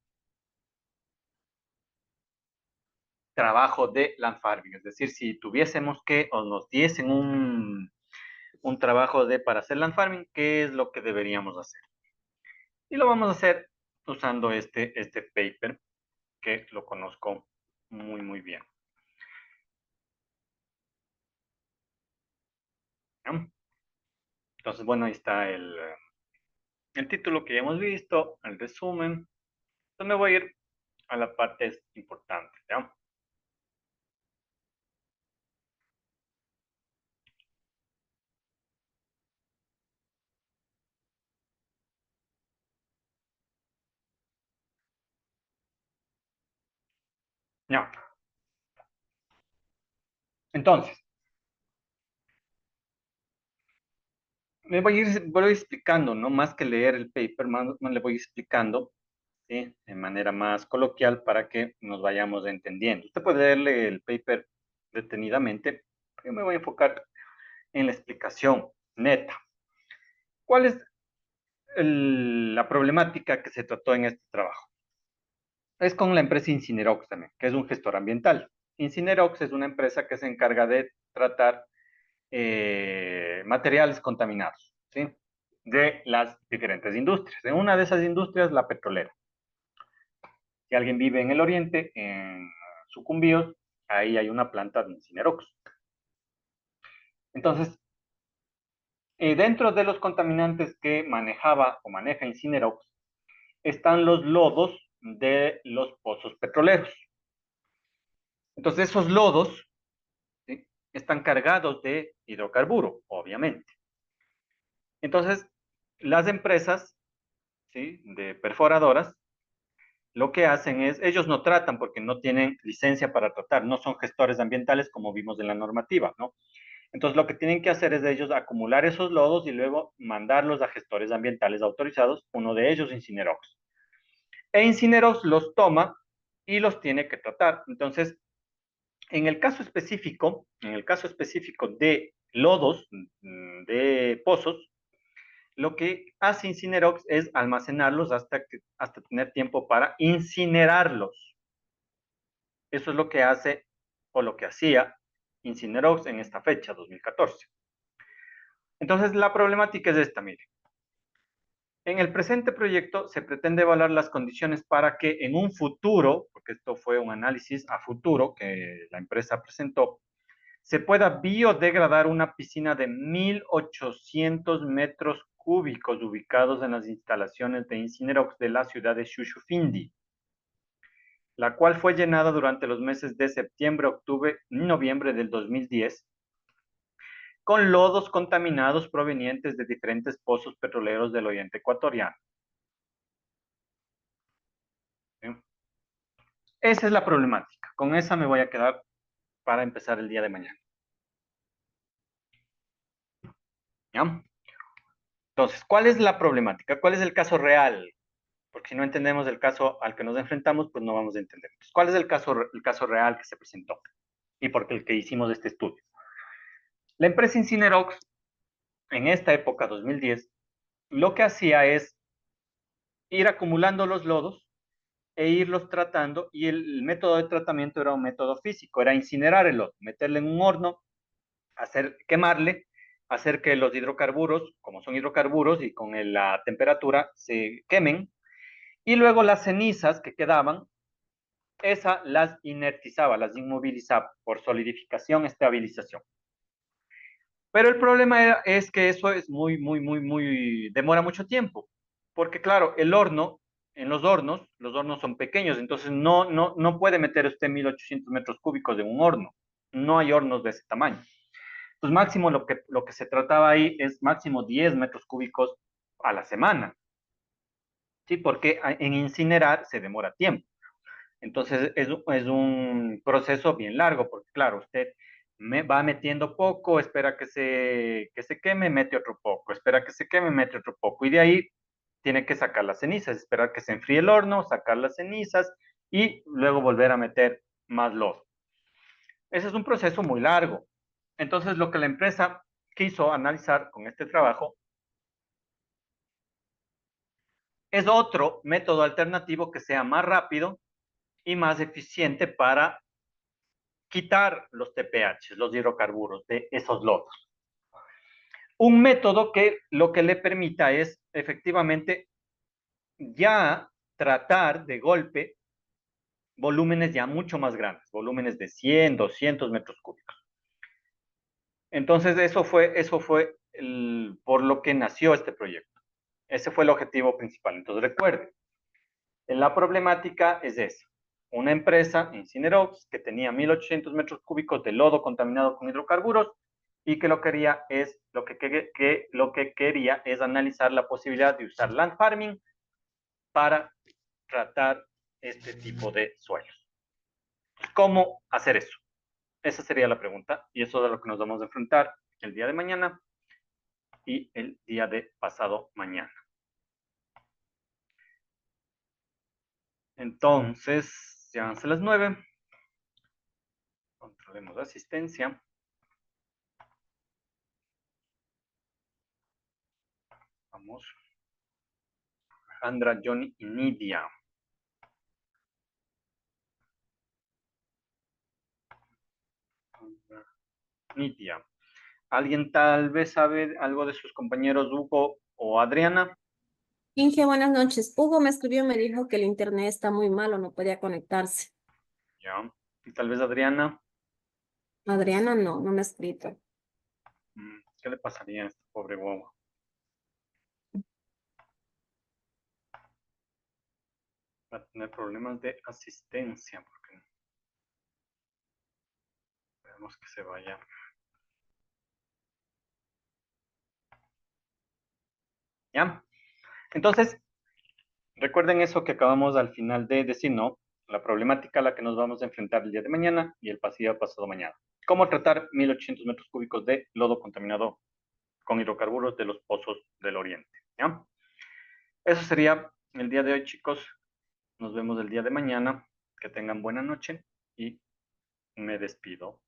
Speaker 1: trabajo de land farming. Es decir, si tuviésemos que o nos diesen un trabajo para hacer land farming, ¿qué es lo que deberíamos hacer? Y lo vamos a hacer usando este paper que lo conozco muy, muy bien. ¿No? Entonces, bueno, ahí está el título que ya hemos visto, el resumen. Entonces me voy a ir a la parte importante, ¿ya? Ya. Entonces, voy a ir explicando, ¿no? Más que leer el paper, más le voy explicando, ¿sí? De manera más coloquial para que nos vayamos entendiendo. Usted puede leerle el paper detenidamente. Yo me voy a enfocar en la explicación neta. ¿Cuál es la problemática que se trató en este trabajo? Es con la empresa Incinerox también, que es un gestor ambiental. Incinerox es una empresa que se encarga de tratar materiales contaminados, ¿sí? De las diferentes industrias. En una de esas industrias, la petrolera. Si alguien vive en el oriente, en Sucumbíos, ahí hay una planta de Incinerox. Entonces, dentro de los contaminantes que manejaba o maneja Incinerox, están los lodos de los pozos petroleros. Entonces, esos lodos, ¿sí? Están cargados de hidrocarburo, obviamente. Entonces, las empresas, ¿sí? De perforadoras, lo que hacen es, ellos no tratan porque no tienen licencia para tratar, no son gestores ambientales como vimos en la normativa, ¿no? Entonces, lo que tienen que hacer es de ellos acumular esos lodos y luego mandarlos a gestores ambientales autorizados, uno de ellos Incinerox. E Incinerox los toma y los tiene que tratar. Entonces, en el caso específico de lodos, de pozos, lo que hace Incinerox es almacenarlos hasta tener tiempo para incinerarlos. Eso es lo que hace o lo que hacía Incinerox en esta fecha, 2014. Entonces, la problemática es esta, mire. En el presente proyecto se pretende evaluar las condiciones para que en un futuro, porque esto fue un análisis a futuro que la empresa presentó, se pueda biodegradar una piscina de 1.800 metros cúbicos ubicados en las instalaciones de Incinerox de la ciudad de Shushufindi, la cual fue llenada durante los meses de septiembre, octubre y noviembre del 2010 con lodos contaminados provenientes de diferentes pozos petroleros del oriente ecuatoriano. ¿Sí? Esa es la problemática. Con esa me voy a quedar para empezar el día de mañana. ¿Ya? Entonces, ¿cuál es la problemática? ¿Cuál es el caso real? Porque si no entendemos el caso al que nos enfrentamos, pues no vamos a entender. Entonces, ¿cuál es el caso real que se presentó? Y por el que hicimos este estudio. La empresa Incinerox, en esta época, 2010, lo que hacía es ir acumulando los lodos e irlos tratando, y el método de tratamiento era un método físico, era incinerar el lodo, meterle en un horno, quemarle, hacer que los hidrocarburos, como son hidrocarburos y con la temperatura, se quemen, y luego las cenizas que quedaban, esas las inertizaba, las inmovilizaba por solidificación, estabilización. Pero el problema es que eso es demora mucho tiempo, porque claro, el horno, en los hornos son pequeños, entonces no puede meter usted 1.800 metros cúbicos en un horno, no hay hornos de ese tamaño. Pues máximo lo que se trataba ahí es máximo 10 metros cúbicos a la semana, ¿sí? Porque en incinerar se demora tiempo. Entonces es un proceso bien largo, porque claro, usted va metiendo poco, espera que se queme, mete otro poco, espera que se queme, mete otro poco, y de ahí tiene que sacar las cenizas, esperar que se enfríe el horno, sacar las cenizas y luego volver a meter más lodo. Ese es un proceso muy largo. Entonces, lo que la empresa quiso analizar con este trabajo es otro método alternativo que sea más rápido y más eficiente para quitar los TPH, los hidrocarburos de esos lodos. Un método que lo que le permita es efectivamente ya tratar de golpe volúmenes ya mucho más grandes, volúmenes de 100, 200 metros cúbicos. Entonces, eso fue por lo que nació este proyecto. Ese fue el objetivo principal. Entonces, recuerde, la problemática es esa. Una empresa, Incinerox, que tenía 1.800 metros cúbicos de lodo contaminado con hidrocarburos y que lo que quería es analizar la posibilidad de usar land farming para tratar este tipo de suelos. ¿Cómo hacer eso? Esa sería la pregunta y eso es a lo que nos vamos a enfrentar el día de mañana y el día de pasado mañana. Entonces, ya van a ser las 9. Controlemos la asistencia. Vamos. Alejandra, Johnny y Nidia. Nidia. ¿Alguien tal vez sabe algo de sus compañeros Hugo o Adriana?
Speaker 4: Inge, buenas noches. Hugo me escribió, me dijo que el internet está muy malo, no podía conectarse.
Speaker 1: Ya. Y tal vez Adriana.
Speaker 4: Adriana no me ha escrito.
Speaker 1: ¿Qué le pasaría a este pobre guagua? Va a tener problemas de asistencia porque esperemos que se vaya. ¿Ya? Entonces, recuerden eso que acabamos al final de decir, ¿no? La problemática a la que nos vamos a enfrentar el día de mañana y el pasado mañana. cómo tratar 1.800 metros cúbicos de lodo contaminado con hidrocarburos de los pozos del Oriente. ¿Ya? Eso sería el día de hoy, chicos. Nos vemos el día de mañana. Que tengan buena noche y me despido.